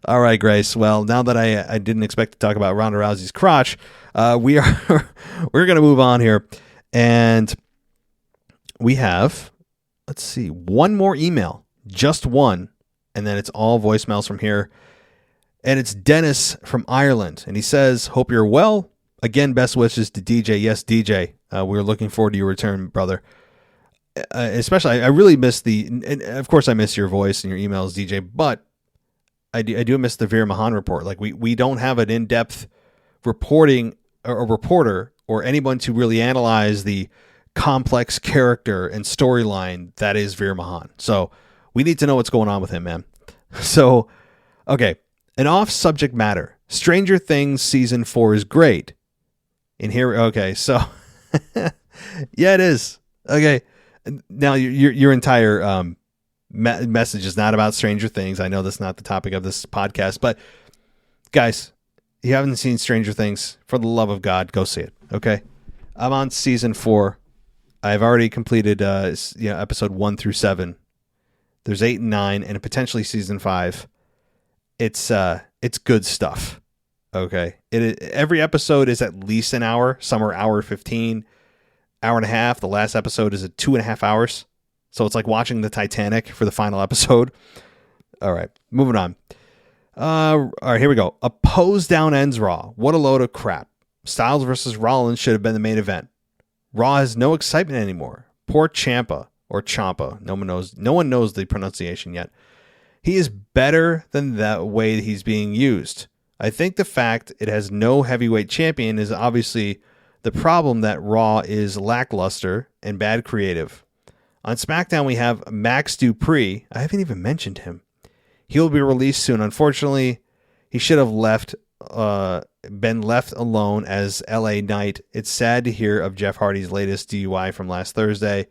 All right, Grace. Well, now that I didn't expect to talk about Ronda Rousey's crotch, we're going to move on here. And we have, let's see, one more email. Just one. And then it's all voicemails from here. And it's Dennis from Ireland. And he says, hope you're well. Again, best wishes to DJ. Yes, DJ. We're looking forward to your return, brother. Especially, I really miss and of course I miss your voice and your emails, DJ, but I do miss the Veer Mahan report. Like we don't have an in-depth reporting or a reporter or anyone to really analyze the complex character and storyline that is Veer Mahan. So we need to know what's going on with him, man. So, okay. An off-subject matter. Stranger Things Season 4 is great. And here, okay, so, yeah, it is. Okay, now your entire message is not about Stranger Things. I know that's not the topic of this podcast, but guys, if you haven't seen Stranger Things, for the love of God, go see it, okay? I'm on Season 4. I've already completed episode 1 through 7. There's 8 and 9, and potentially Season 5. It's good stuff. Okay. Every episode is at least an hour. Some are hour 15, hour and a half. The last episode is at 2.5 hours. So it's like watching the Titanic for the final episode. All right. Moving on. All right, here we go. A pose down ends Raw. What a load of crap. Styles versus Rollins should have been the main event. Raw has no excitement anymore. Poor Ciampa or Ciampa. No one knows the pronunciation yet. He is better than that way he's being used. I think the fact it has no heavyweight champion is obviously the problem, that Raw is lackluster and bad creative. On SmackDown, we have Max Dupree. I haven't even mentioned him. He'll be released soon. Unfortunately, he should have been left alone as LA Knight. It's sad to hear of Jeff Hardy's latest DUI from last Thursday.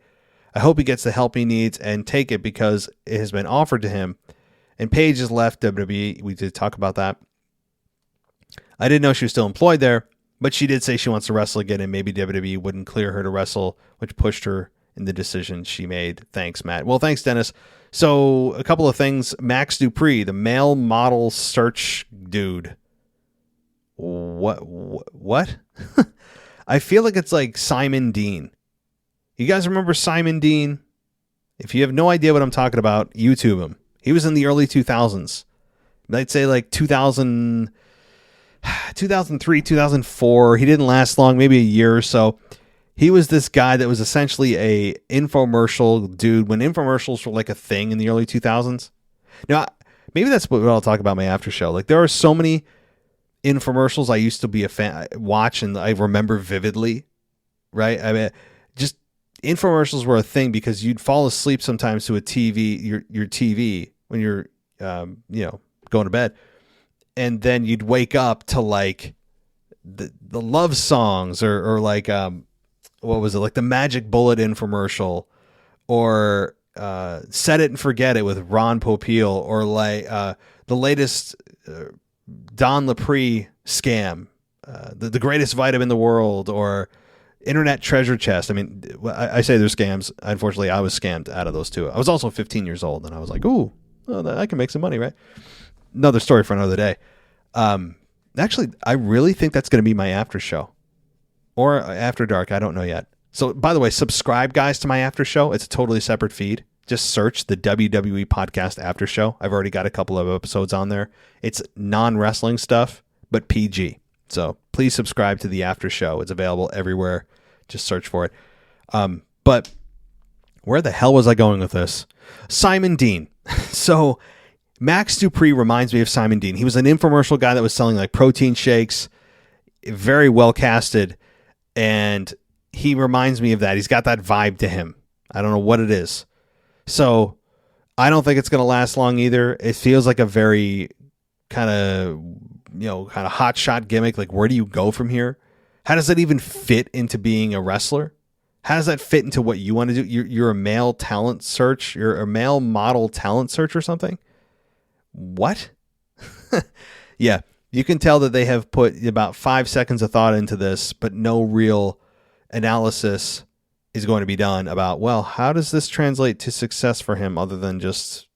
I hope he gets the help he needs and take it, because it has been offered to him. And Paige has left WWE. We did talk about that. I didn't know she was still employed there, but she did say she wants to wrestle again, and maybe WWE wouldn't clear her to wrestle, which pushed her in the decision she made. Thanks, Matt. Well, thanks, Dennis. So a couple of things. Max Dupree, the male model search dude. What? I feel like it's like Simon Dean. You guys remember Simon Dean? If you have no idea what I'm talking about, YouTube him. He was in the early 2000s. I'd say like 2003, 2004. He didn't last long, maybe a year or so. He was this guy that was essentially a infomercial dude when infomercials were like a thing in the early 2000s. Now, maybe that's what I'll talk about in my after show. Like, there are so many infomercials I used to be a fan, watch, and I remember vividly, right? I mean, just infomercials were a thing because you'd fall asleep sometimes to a TV, your TV when you're, going to bed. And then you'd wake up to like the love songs or like, what was it? Like the Magic Bullet infomercial or, Set It and Forget It with Ron Popeil or like, the latest, Don Lepre scam, the greatest vitamin in the world, or internet treasure chest. I mean, I say they're scams. Unfortunately, I was scammed out of those two. I was also 15 years old, and I was like, ooh, I can make some money, right? Another story for another day. Actually, I really think that's going to be my after show or after dark. I don't know yet. So, by the way, subscribe, guys, to my after show. It's a totally separate feed. Just search the WWE Podcast After Show. I've already got a couple of episodes on there. It's non-wrestling stuff, but PG. So please subscribe to the After Show. It's available everywhere. Just search for it. But where the hell was I going with this? Simon Dean. So Max Dupree reminds me of Simon Dean. He was an infomercial guy that was selling like protein shakes, very well casted, and he reminds me of that. He's got that vibe to him. I don't know what it is. So I don't think it's going to last long either. It feels like a very kind of hot shot gimmick. Like, where do you go from here? How does that even fit into being a wrestler? How does that fit into what you want to do? You're a male talent search. You're a male model talent search or something. What? Yeah, you can tell that they have put about 5 seconds of thought into this, but no real analysis is going to be done about, well, how does this translate to success for him other than just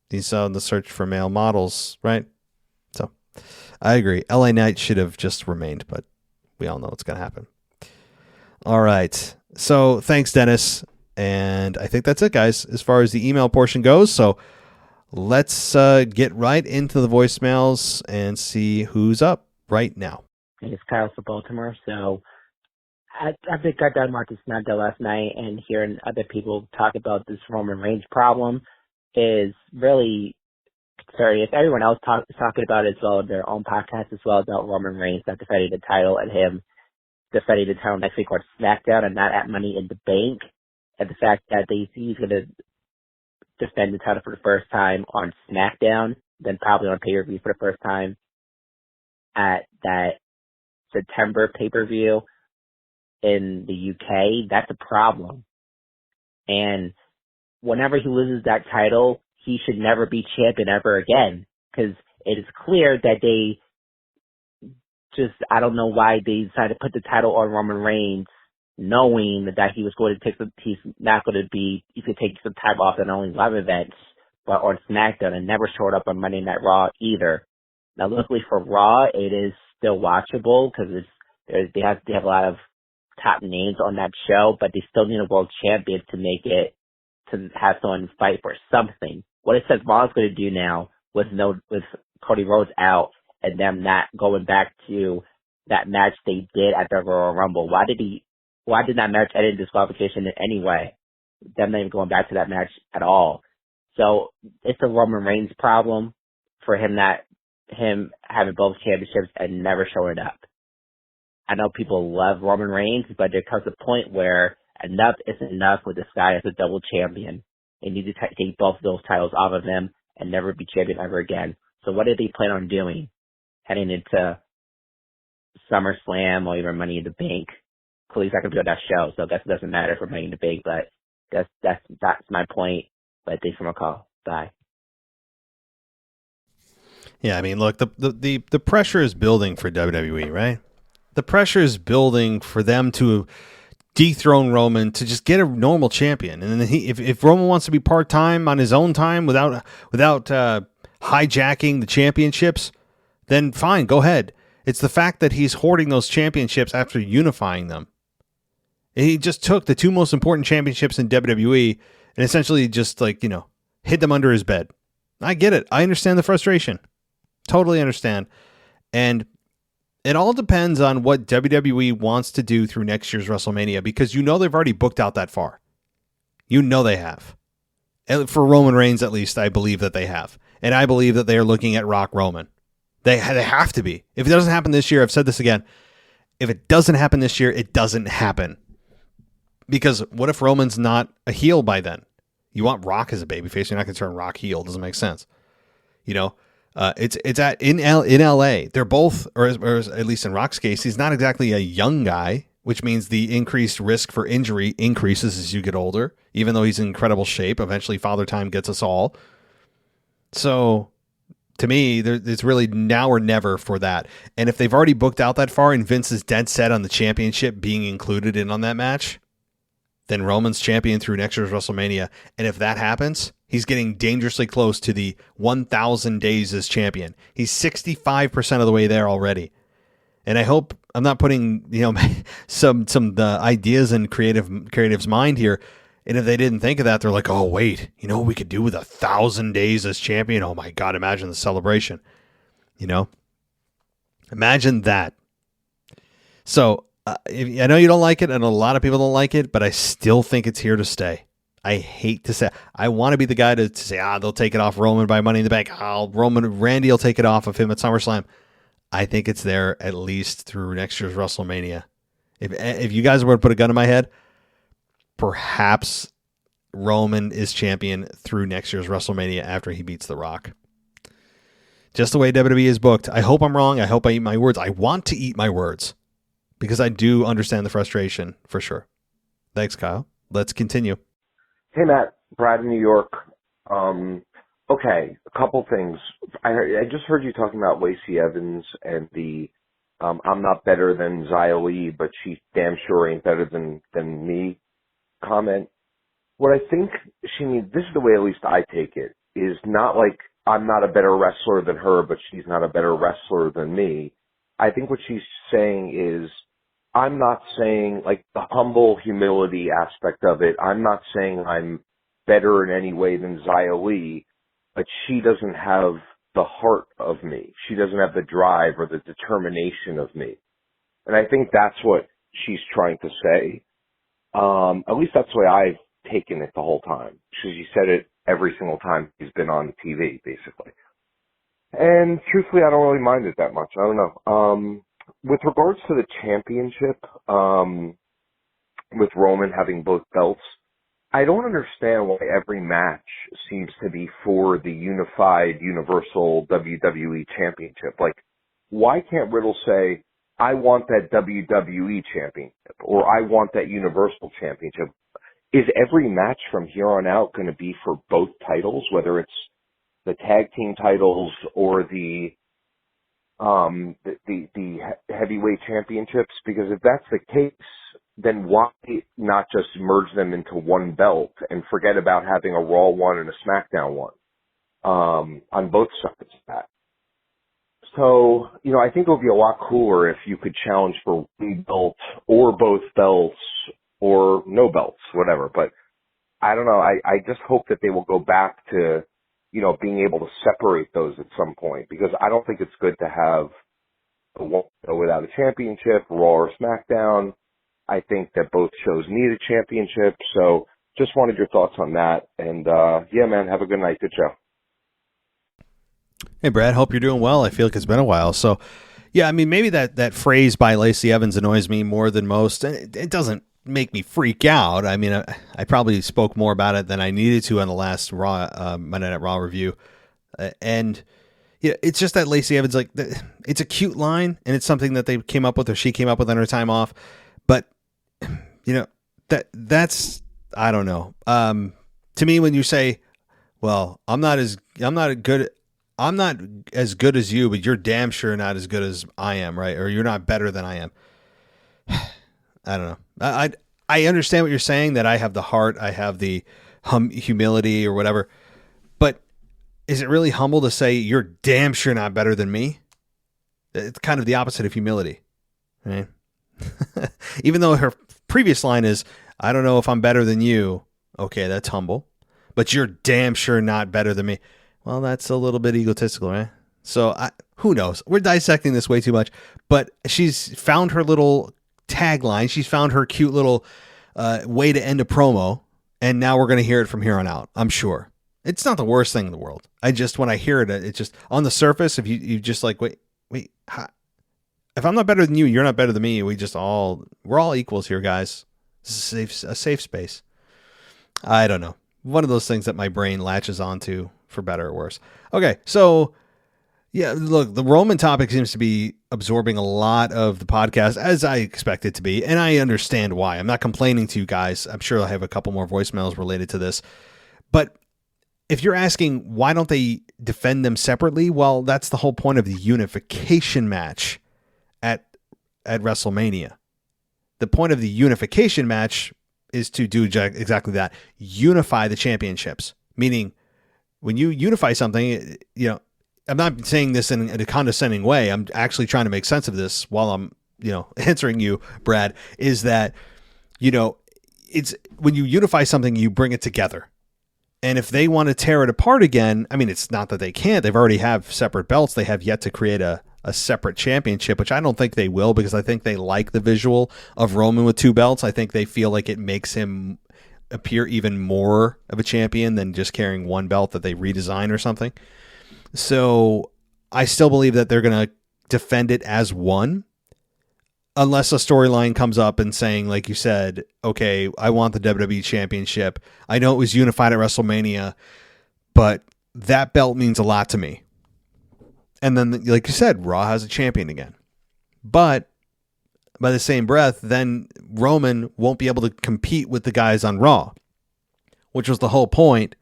he's on the search for male models, right? So I agree. LA Knight should have just remained, but we all know what's going to happen. All right. So thanks, Dennis. And I think that's it, guys, as far as the email portion goes. So let's get right into the voicemails and see who's up right now. It's Kyle from Baltimore. So I think I got Marcus SmackDown last night, and hearing other people talk about this Roman Reigns problem is really concerning. If everyone else is talking about it as well in their own podcast as well about Roman Reigns not defending the title and him defending the title next week on SmackDown and not at Money in the Bank, and the fact that he's going to defend the title for the first time on SmackDown, then probably on pay-per-view for the first time at that September pay-per-view in the UK, that's a problem. And whenever he loses that title, he should never be champion ever again, because it is clear that they I don't know why they decided to put the title on Roman Reigns, knowing that he was going to he's going to take some time off on only live events, but on SmackDown, and never showed up on Monday Night Raw either. Now, luckily for Raw, it is still watchable because they have a lot of top names on that show, but they still need a world champion to make it, to have someone fight for something. What it says Raw's going to do now with Cody Rhodes out and them not going back to that match they did at the Royal Rumble. Why did that match end in disqualification in any way? Them not even going back to that match at all. So it's a Roman Reigns problem for him having both championships and never showing up. I know people love Roman Reigns, but there comes a point where enough isn't enough with this guy as a double champion. They need to take both of those titles off of him and never be champion ever again. So what did they plan on doing heading into SummerSlam or even Money in the Bank? Clearly he's not going to be on that show, so I guess it doesn't matter for Money in the Bank, but that's my point. But thanks for my call. Bye. Yeah, I mean, look, the pressure is building for WWE, right? The pressure is building for them to dethrone Roman, to just get a normal champion. And then if Roman wants to be part-time on his own time without hijacking the championships, then fine, go ahead. It's the fact that he's hoarding those championships after unifying them. He just took the two most important championships in WWE and essentially just hid them under his bed. I get it. I understand the frustration. Totally understand. And it all depends on what WWE wants to do through next year's WrestleMania, because they've already booked out that far. They have. And for Roman Reigns, at least, I believe that they have. And I believe that they are looking at Rock Roman. They have to be. If it doesn't happen this year, I've said this again, if it doesn't happen this year, it doesn't happen. Because what if Roman's not a heel by then? You want Rock as a babyface. You're not going to turn Rock heel. It doesn't make sense. It's in LA. They're both, or at least in Rock's case, he's not exactly a young guy, which means the increased risk for injury increases as you get older. Even though he's in incredible shape, eventually Father Time gets us all. So, to me, it's really now or never for that. And if they've already booked out that far, and Vince is dead set on the championship being included in on that match, then Roman's champion through next year's WrestleMania. And if that happens, he's getting dangerously close to the 1,000 days as champion. He's 65% of the way there already. And I hope I'm not putting, some ideas in creative's mind here. And if they didn't think of that, they're like, oh, wait, what we could do with 1,000 days as champion? Oh my God, imagine the celebration. Imagine that. So, I know you don't like it, and a lot of people don't like it, but I still think it's here to stay. I hate to say, I want to be the guy to say, they'll take it off Roman by Money in the Bank. Randy will take it off of him at SummerSlam. I think it's there at least through next year's WrestleMania. If you guys were to put a gun in my head, perhaps Roman is champion through next year's WrestleMania after he beats The Rock. Just the way WWE is booked. I hope I'm wrong. I hope I eat my words. I want to eat my words, because I do understand the frustration for sure. Thanks, Kyle. Let's continue. Hey, Matt. Brad in New York. Okay, a couple things. I just heard you talking about Lacey Evans and the I'm not better than Xia Li, but she damn sure ain't better than me comment. What I think she needs, this is the way at least I take it, is not like I'm not a better wrestler than her, but she's not a better wrestler than me. I think what she's saying is, I'm not saying, like, the humble humility aspect of it, I'm not saying I'm better in any way than Xia Li, but she doesn't have the heart of me. She doesn't have the drive or the determination of me. And I think that's what she's trying to say. At least that's the way I've taken it the whole time. She said it every single time he's been on TV, basically. And truthfully, I don't really mind it that much. I don't know. With regards to the championship, with Roman having both belts, I don't understand why every match seems to be for the unified, universal WWE championship. Like, why can't Riddle say, I want that WWE championship, or I want that universal championship? Is every match from here on out going to be for both titles, whether it's the tag team titles or the heavyweight championships? Because if that's the case, then why not just merge them into one belt and forget about having a Raw one and a SmackDown one on both sides of that? So, I think it would be a lot cooler if you could challenge for one belt or both belts or no belts, whatever. But I don't know. I just hope that they will go back to, being able to separate those at some point, because I don't think it's good to have a one without a championship, Raw or SmackDown. I think that both shows need a championship. So just wanted your thoughts on that. And, yeah, man, have a good night. Good show. Hey, Brad, hope you're doing well. I feel like it's been a while. So, yeah, I mean, maybe that phrase by Lacey Evans annoys me more than most. It doesn't make me freak out. I mean, I probably spoke more about it than I needed to on the last Raw Monday Night Raw review. And yeah, it's just that Lacey Evans, like, it's a cute line, and it's something that they came up with, or she came up with on her time off. But, that's, I don't know. To me, when you say, well, I'm not as good as you, but you're damn sure not as good as I am, right? Or you're not better than I am. I don't know. I understand what you're saying, that I have the heart, I have the humility or whatever, but is it really humble to say you're damn sure not better than me? It's kind of the opposite of humility, right? Even though her previous line is, I don't know if I'm better than you. Okay, that's humble, but you're damn sure not better than me. Well, that's a little bit egotistical, right? So who knows? We're dissecting this way too much, but she's found her little tagline. She's found her cute little way to end a promo, and now we're going to hear it from here on out. I'm sure it's not the worst thing in the world. When I hear it, it's just on the surface. If you just like, wait, if I'm not better than you, you're not better than me. We're all equals here, guys. a safe space. I don't know. One of those things that my brain latches onto for better or worse. Okay, so yeah, look, the Roman topic seems to be absorbing a lot of the podcast, as I expect it to be, and I understand why. I'm not complaining to you guys. I'm sure I'll have a couple more voicemails related to this. But if you're asking why don't they defend them separately, well, that's the whole point of the unification match at WrestleMania. The point of the unification match is to do exactly that. Unify the championships. Meaning, when you unify something, you know, I'm not saying this in a condescending way. I'm actually trying to make sense of this while I'm, you know, answering you, Brad, is that, you know, it's when you unify something, you bring it together. And if they want to tear it apart again, I mean, it's not that they can't. They've already have separate belts. They have yet to create a separate championship, which I don't think they will, because I think they like the visual of Roman with two belts. I think they feel like it makes him appear even more of a champion than just carrying one belt that they redesign or something. So I still believe that they're going to defend it as one, unless a storyline comes up and saying, like you said, okay, I want the WWE Championship. I know it was unified at WrestleMania, but that belt means a lot to me. And then, like you said, Raw has a champion again. But by the same breath, then Roman won't be able to compete with the guys on Raw, which was the whole point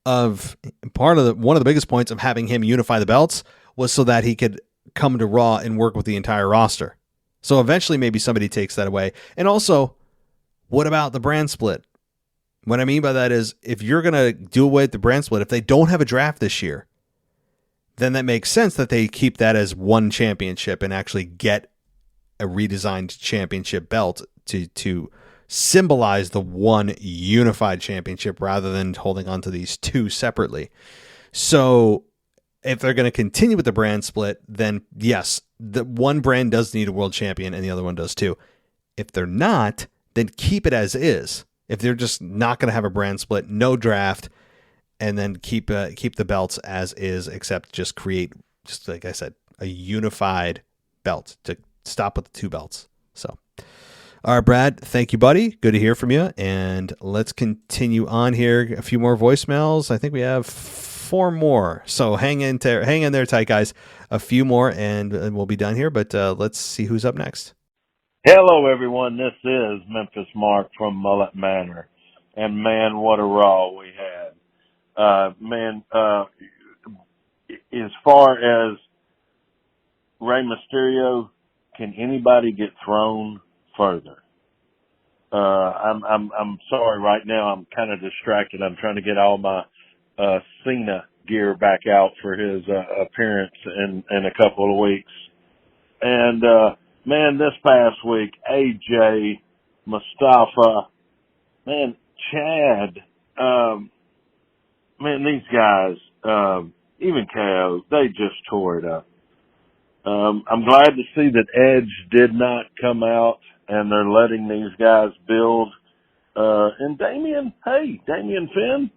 of one of the biggest points of having him unify the belts was so that he could come to Raw and work with the entire roster. So eventually maybe somebody takes that away. And also, what about the brand split? What I mean by that is, if you're going to do away with the brand split, if they don't have a draft this year, then that makes sense that they keep that as one championship and actually get a redesigned championship belt to symbolize the one unified championship rather than holding on to these two separately. So if they're going to continue with the brand split, then yes, the one brand does need a world champion and the other one does too. If they're not, then keep it as is. If they're just not going to have a brand split, no draft, and then keep the belts as is, except just create, just like I said, a unified belt to stop with the two belts. So, all right, Brad, thank you, buddy. Good to hear from you. And let's continue on here. A few more voicemails. I think we have 4 more. So hang in there tight, guys. A few more and we'll be done here. But let's see who's up next. Hello, everyone. This is Memphis Mark from Mullet Manor. And, man, what a Raw we had. As far as Rey Mysterio, can anybody get thrown further? I'm sorry right now. I'm kind of distracted. I'm trying to get all my Cena gear back out for his appearance in a couple of weeks. And man, this past week, AJ, Mustafa, man, Chad, man, these guys, even KO, they just tore it up. I'm glad to see that Edge did not come out and they're letting these guys build. And Damian Finn,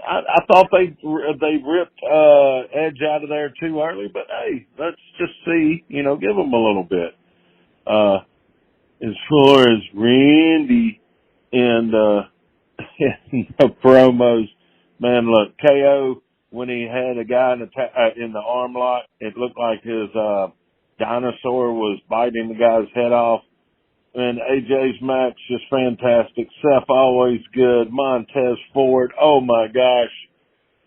I thought they ripped Edge out of there too early, but hey, let's just see, give them a little bit. As far as Randy and the promos, man, look, KO, when he had a guy in the arm lock, it looked like his dinosaur was biting the guy's head off. And AJ's match, just fantastic. Seth, always good. Montez Ford, oh my gosh.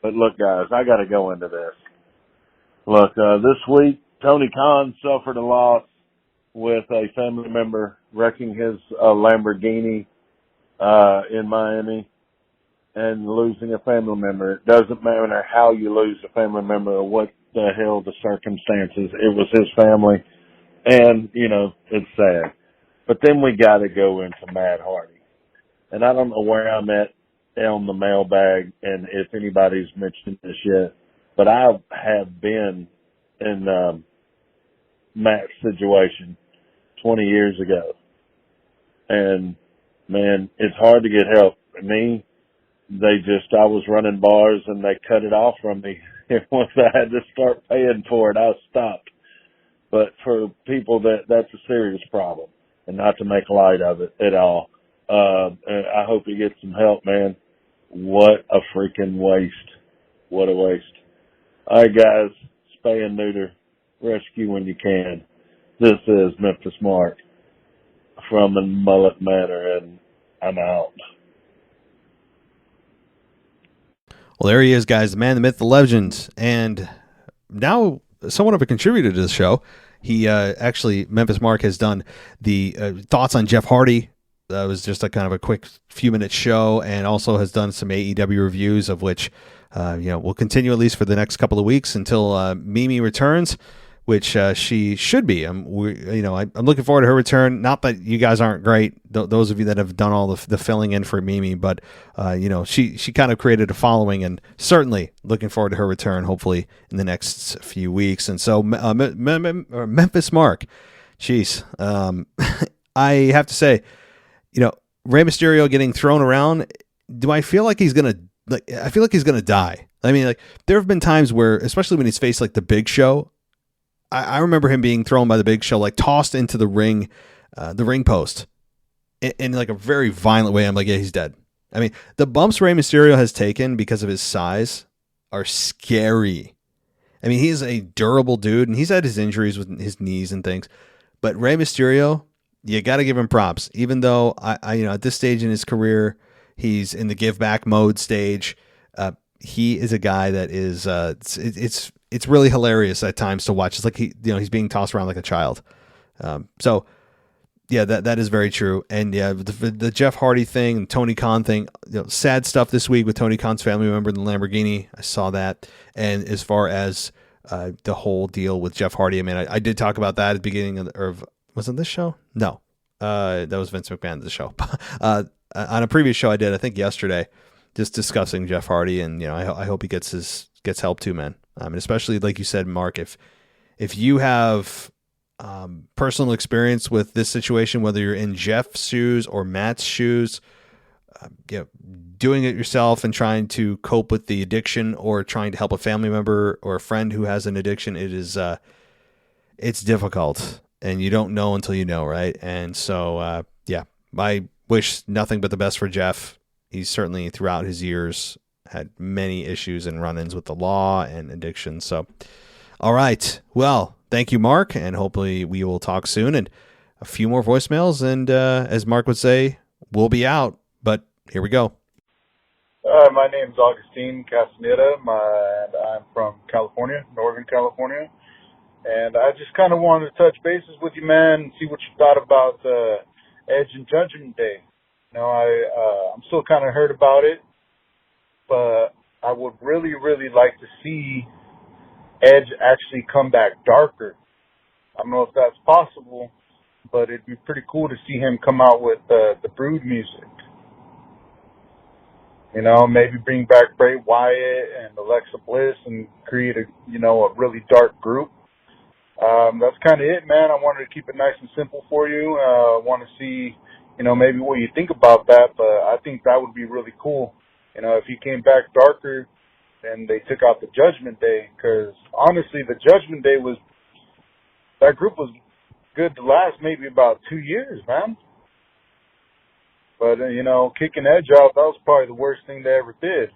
But look, guys, I got to go into this. Look, this week, Tony Khan suffered a loss with a family member wrecking his Lamborghini in Miami and losing a family member. It doesn't matter how you lose a family member or what the hell the circumstances. It was his family. And, it's sad. But then we got to go into Matt Hardy. And I don't know where I'm at on the mailbag and if anybody's mentioned this yet, but I have been in Matt's situation 20 years ago. And, man, it's hard to get help. I was running bars and they cut it off from me. Once I had to start paying for it, I stopped. But for people that's a serious problem. and not to make light of it at all. And I hope he gets some help, man. What a freaking waste. What a waste. All right, guys, spay and neuter, rescue when you can. This is Memphis Mark from the Mullet Manor, and I'm out. Well, there he is, guys, the man, the myth, the legend, and now somewhat of a contributor to the show. He actually, Memphis Mark has done the thoughts on Jeff Hardy. That was just a kind of a quick few-minute show, and also has done some AEW reviews, of which we'll continue at least for the next couple of weeks until Mimi returns, which she should be. I'm looking forward to her return. Not that you guys aren't great, those of you that have done all the filling in for Mimi, but she kind of created a following, and certainly looking forward to her return, hopefully in the next few weeks. And so Memphis Mark, jeez, I have to say, Rey Mysterio getting thrown around. Do I feel like he's gonna? I feel like he's gonna die. I mean, there have been times where, especially when he's faced like the Big Show. I remember him being thrown by the Big Show, like tossed into the ring post in like a very violent way. I'm like, yeah, he's dead. I mean, the bumps Rey Mysterio has taken because of his size are scary. I mean, he's a durable dude, and he's had his injuries with his knees and things. But Rey Mysterio, you got to give him props. Even though I at this stage in his career, he's in the give back mode stage. He is a guy that is it's really hilarious at times to watch. It's like he's being tossed around like a child. So yeah, that is very true. And yeah, the Jeff Hardy thing, and Tony Khan thing, sad stuff this week with Tony Khan's family member in the Lamborghini. I saw that. And as far as the whole deal with Jeff Hardy, I mean, I did talk about that at the beginning of was it this show? No, that was Vince McMahon's show. On a previous show I did, I think yesterday, just discussing Jeff Hardy, and I hope he gets help too, man. And especially like you said, Mark, if you have personal experience with this situation, whether you're in Jeff's shoes or Matt's shoes, doing it yourself and trying to cope with the addiction, or trying to help a family member or a friend who has an addiction, it's difficult, and you don't know until you know, right? And so, I wish nothing but the best for Jeff. He's certainly, throughout his years, had many issues and run-ins with the law and addiction. So, all right. Well, thank you, Mark, and hopefully we will talk soon. And a few more voicemails, and as Mark would say, we'll be out. But here we go. My name's Augustine Castaneda, and I'm from California, Northern California. And I just kind of wanted to touch bases with you, man, and see what you thought about Edge and Judgment Day. I'm still kind of hurt about it, but I would really, really like to see Edge actually come back darker. I don't know if that's possible, but it'd be pretty cool to see him come out with the Brood music. Maybe bring back Bray Wyatt and Alexa Bliss and create a really dark group. That's kind of it, man. I wanted to keep it nice and simple for you. I want to see, maybe what you think about that, but I think that would be really cool. If he came back darker and they took out the Judgment Day, because honestly, the Judgment Day that group was good to last maybe about 2 years, man. But, kicking Edge out, that was probably the worst thing they ever did.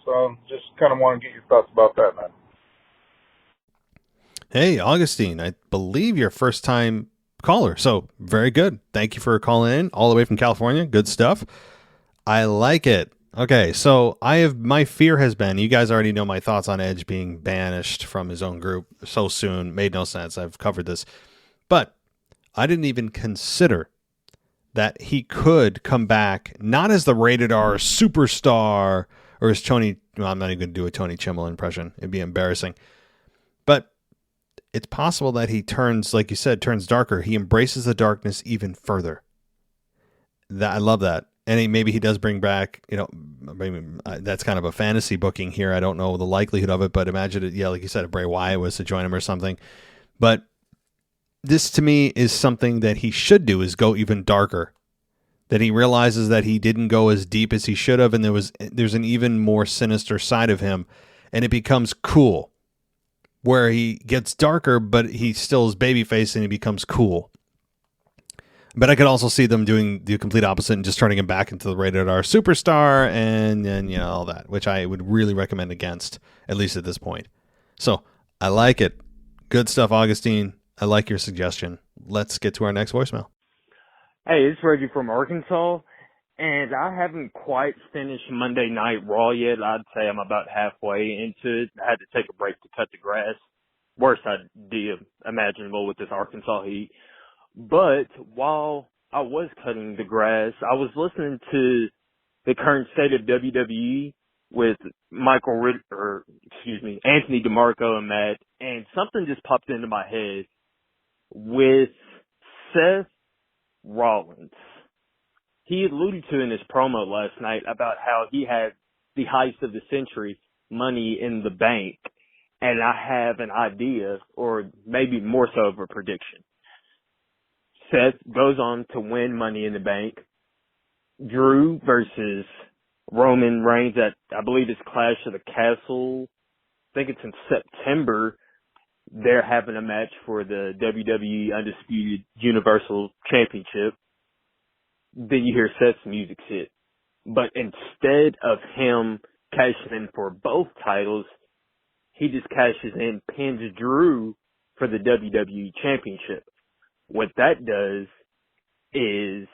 So just kind of want to get your thoughts about that, man. Hey, Augustine, I believe you're a first-time caller, so very good. Thank you for calling in all the way from California. Good stuff. I like it. Okay, so my fear has been, you guys already know my thoughts on Edge being banished from his own group so soon. Made no sense. I've covered this. But I didn't even consider that he could come back, not as the rated R superstar, or as Tony, I'm not even going to do a Tony Chimmel impression. It'd be embarrassing. But it's possible that he turns, like you said, turns darker. He embraces the darkness even further. I love that. And maybe he does bring back, maybe that's kind of a fantasy booking here. I don't know the likelihood of it, but imagine it. Yeah, like you said, if Bray Wyatt was to join him or something. But this to me is something that he should do, is go even darker. That he realizes that he didn't go as deep as he should have, and there's an even more sinister side of him, and it becomes cool. Where he gets darker, but he still is babyface and he becomes cool. But I could also see them doing the complete opposite and just turning him back into the rated R superstar and all that, which I would really recommend against, at least at this point. So I like it. Good stuff, Augustine. I like your suggestion. Let's get to our next voicemail. Hey, it's Reggie from Arkansas, and I haven't quite finished Monday Night Raw yet. I'd say I'm about halfway into it. I had to take a break to cut the grass. Worst idea imaginable with this Arkansas heat. But while I was cutting the grass, I was listening to the current state of WWE with Anthony DeMarco and Matt, and something just popped into my head with Seth Rollins. He alluded to in his promo last night about how he had the heist of the century, Money in the Bank, and I have an idea, or maybe more so of a prediction. Seth goes on to win Money in the Bank. Drew versus Roman Reigns at, I believe it's Clash of the Castle. I think it's in September. They're having a match for the WWE Undisputed Universal Championship. Then you hear Seth's music hit. But instead of him cashing in for both titles, he just cashes in, pins Drew for the WWE Championship. What that does is,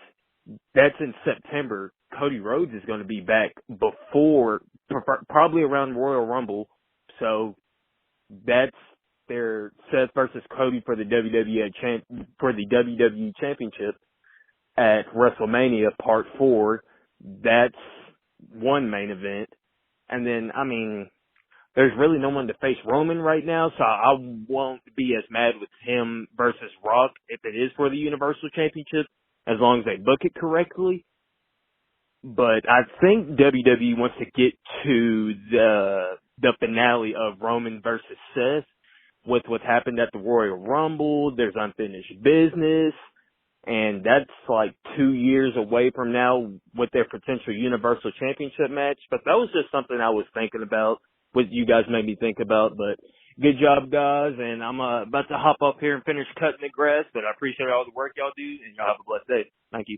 that's in September. Cody Rhodes is going to be back before, probably around Royal Rumble. So that's their Seth versus Cody for the WWE Championship at WrestleMania Part 4. That's one main event. And then, there's really no one to face Roman right now, so I won't be as mad with him versus Rock if it is for the Universal Championship, as long as they book it correctly. But I think WWE wants to get to the finale of Roman versus Seth with what happened at the Royal Rumble. There's unfinished business, and that's like 2 years away from now with their potential Universal Championship match. But that was just something I was thinking about, what you guys made me think about. But good job, guys, and I'm about to hop up here and finish cutting the grass, but I appreciate all the work y'all do, and y'all have a blessed day. Thank you.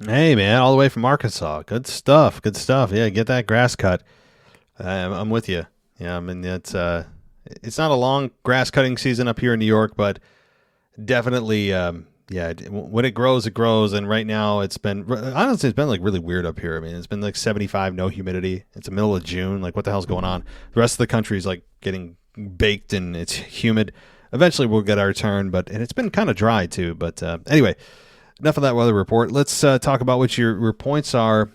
Hey, man, all the way from Arkansas. Good stuff. Yeah, get that grass cut. I'm with you. Yeah, it's not a long grass cutting season up here in New York, but definitely, when it grows, and right now it's been like really weird up here. It's been like 75, no humidity. It's the middle of June. Like, what the hell's going on? The rest of the country is like getting baked and it's humid. Eventually we'll get our turn, and it's been kind of dry too. But anyway, enough of that weather report. Let's talk about what your points are.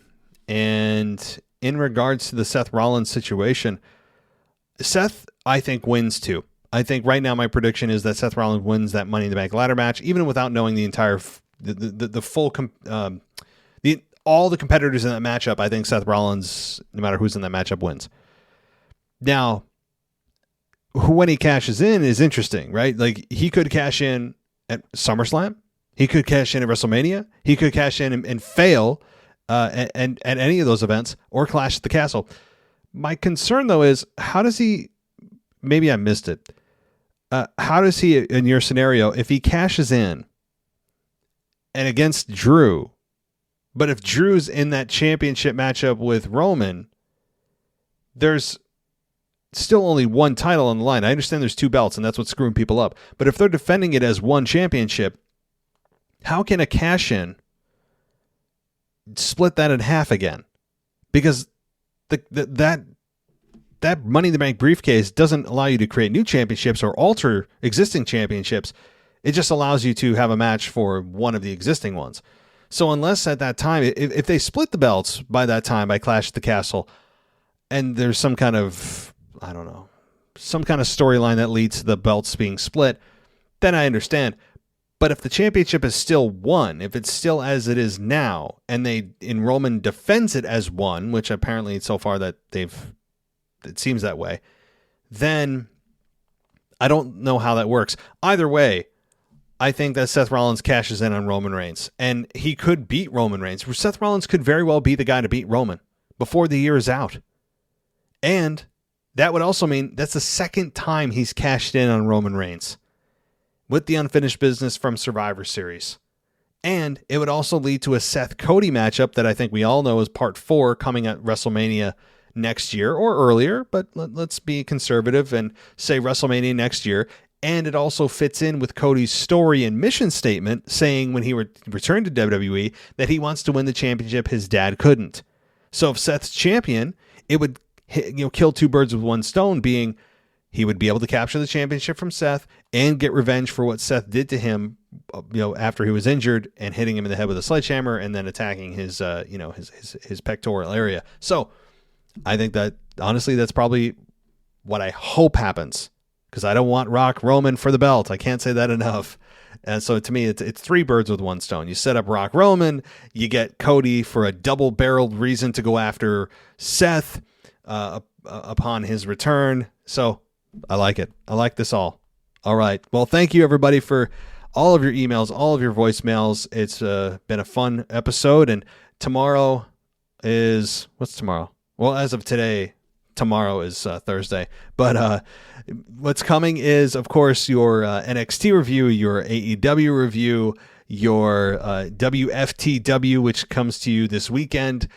And in regards to the Seth Rollins situation, Seth, I think, wins too. I think right now my prediction is that Seth Rollins wins that Money in the Bank ladder match, even without knowing the entire, the full, all the competitors in that matchup. I think Seth Rollins, no matter who's in that matchup, wins. Now, when he cashes in is interesting, right? Like, he could cash in at SummerSlam. He could cash in at WrestleMania. He could cash in and fail at any of those events, or Clash at the Castle. My concern, though, is how does he, maybe I missed it, how does he, in your scenario, if he cashes in and against Drew, but if Drew's in that championship matchup with Roman, there's still only one title on the line. I understand there's two belts, and that's what's screwing people up. But if they're defending it as one championship, how can a cash-in split that in half again? Because that Money in the Bank briefcase doesn't allow you to create new championships or alter existing championships. It just allows you to have a match for one of the existing ones. So unless at that time, if they split the belts by that time by Clash at the Castle, and there's some kind of, I don't know, some kind of storyline that leads to the belts being split, then I understand. But if the championship is still one, if it's still as it is now, and Roman defends it as one, which apparently so far that it seems that way, then I don't know how that works. Either way, I think that Seth Rollins cashes in on Roman Reigns, and he could beat Roman Reigns. Seth Rollins could very well be the guy to beat Roman before the year is out. And that would also mean that's the second time he's cashed in on Roman Reigns. with the unfinished business from Survivor Series. And it would also lead to a Seth Cody matchup that I think we all know is part 4 coming at WrestleMania next year or earlier, but let's be conservative and say WrestleMania next year. And it also fits in with Cody's story and mission statement saying when he returned to WWE that he wants to win the championship his dad couldn't. So if Seth's champion, it would kill 2 birds with 1 stone, being he would be able to capture the championship from Seth and get revenge for what Seth did to him, after he was injured and hitting him in the head with a sledgehammer and then attacking his pectoral area. So I think that honestly, that's probably what I hope happens, because I don't want Rock Roman for the belt. I can't say that enough. And so to me, it's 3 birds with 1 stone. You set up Rock Roman, you get Cody for a double-barreled reason to go after Seth upon his return. So I like it. I like this all. All right. Well, thank you everybody for all of your emails, all of your voicemails. It's been a fun episode. And tomorrow is, what's tomorrow? Well, as of today, tomorrow is Thursday. But what's coming is, of course, your NXT review, your AEW review, your WFTW, which comes to you this weekend.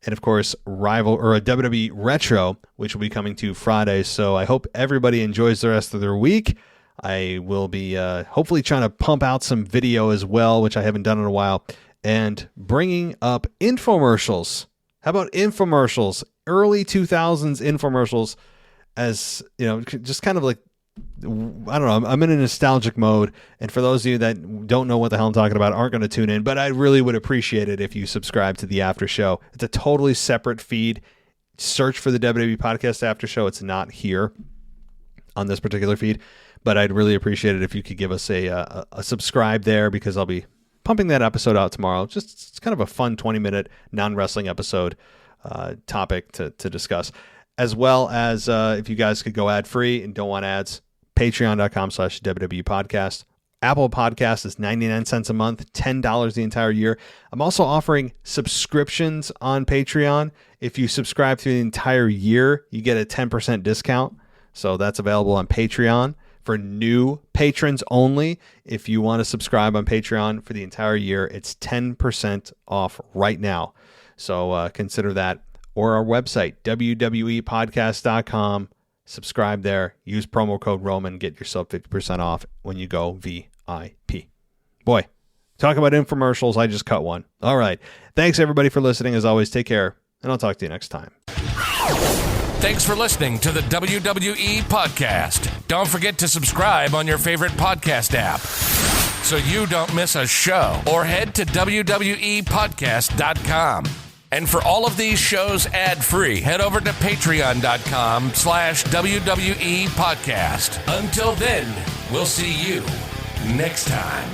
And of course, a WWE Retro, which will be coming to Friday. So I hope everybody enjoys the rest of their week. I will be hopefully trying to pump out some video as well, which I haven't done in a while, and bringing up infomercials. How about infomercials? Early 2000s infomercials, as just kind of like, I don't know, I'm in a nostalgic mode. And for those of you that don't know what the hell I'm talking about, aren't going to tune in, but I really would appreciate it if you subscribe to the after show. It's a totally separate feed. Search for the WWE Podcast After Show. It's not here on this particular feed, but I'd really appreciate it if you could give us a subscribe there, because I'll be pumping that episode out tomorrow. It's kind of a fun 20-minute non-wrestling episode topic to discuss, as well as if you guys could go ad-free and don't want ads, patreon.com/WWE Podcast. Apple Podcast is 99 cents a month, $10 the entire year. I'm also offering subscriptions on Patreon. If you subscribe through the entire year, you get a 10% discount. So that's available on Patreon for new patrons only. If you want to subscribe on Patreon for the entire year, it's 10% off right now. So consider that. Or our website, wwepodcast.com. Subscribe there. Use promo code Roman. Get yourself 50% off when you go VIP. Boy, talk about infomercials. I just cut one. All right. Thanks, everybody, for listening. As always, take care, and I'll talk to you next time. Thanks for listening to the WWE Podcast. Don't forget to subscribe on your favorite podcast app so you don't miss a show, or head to wwepodcast.com. And for all of these shows ad-free, head over to patreon.com/WWE Podcast. Until then, we'll see you next time.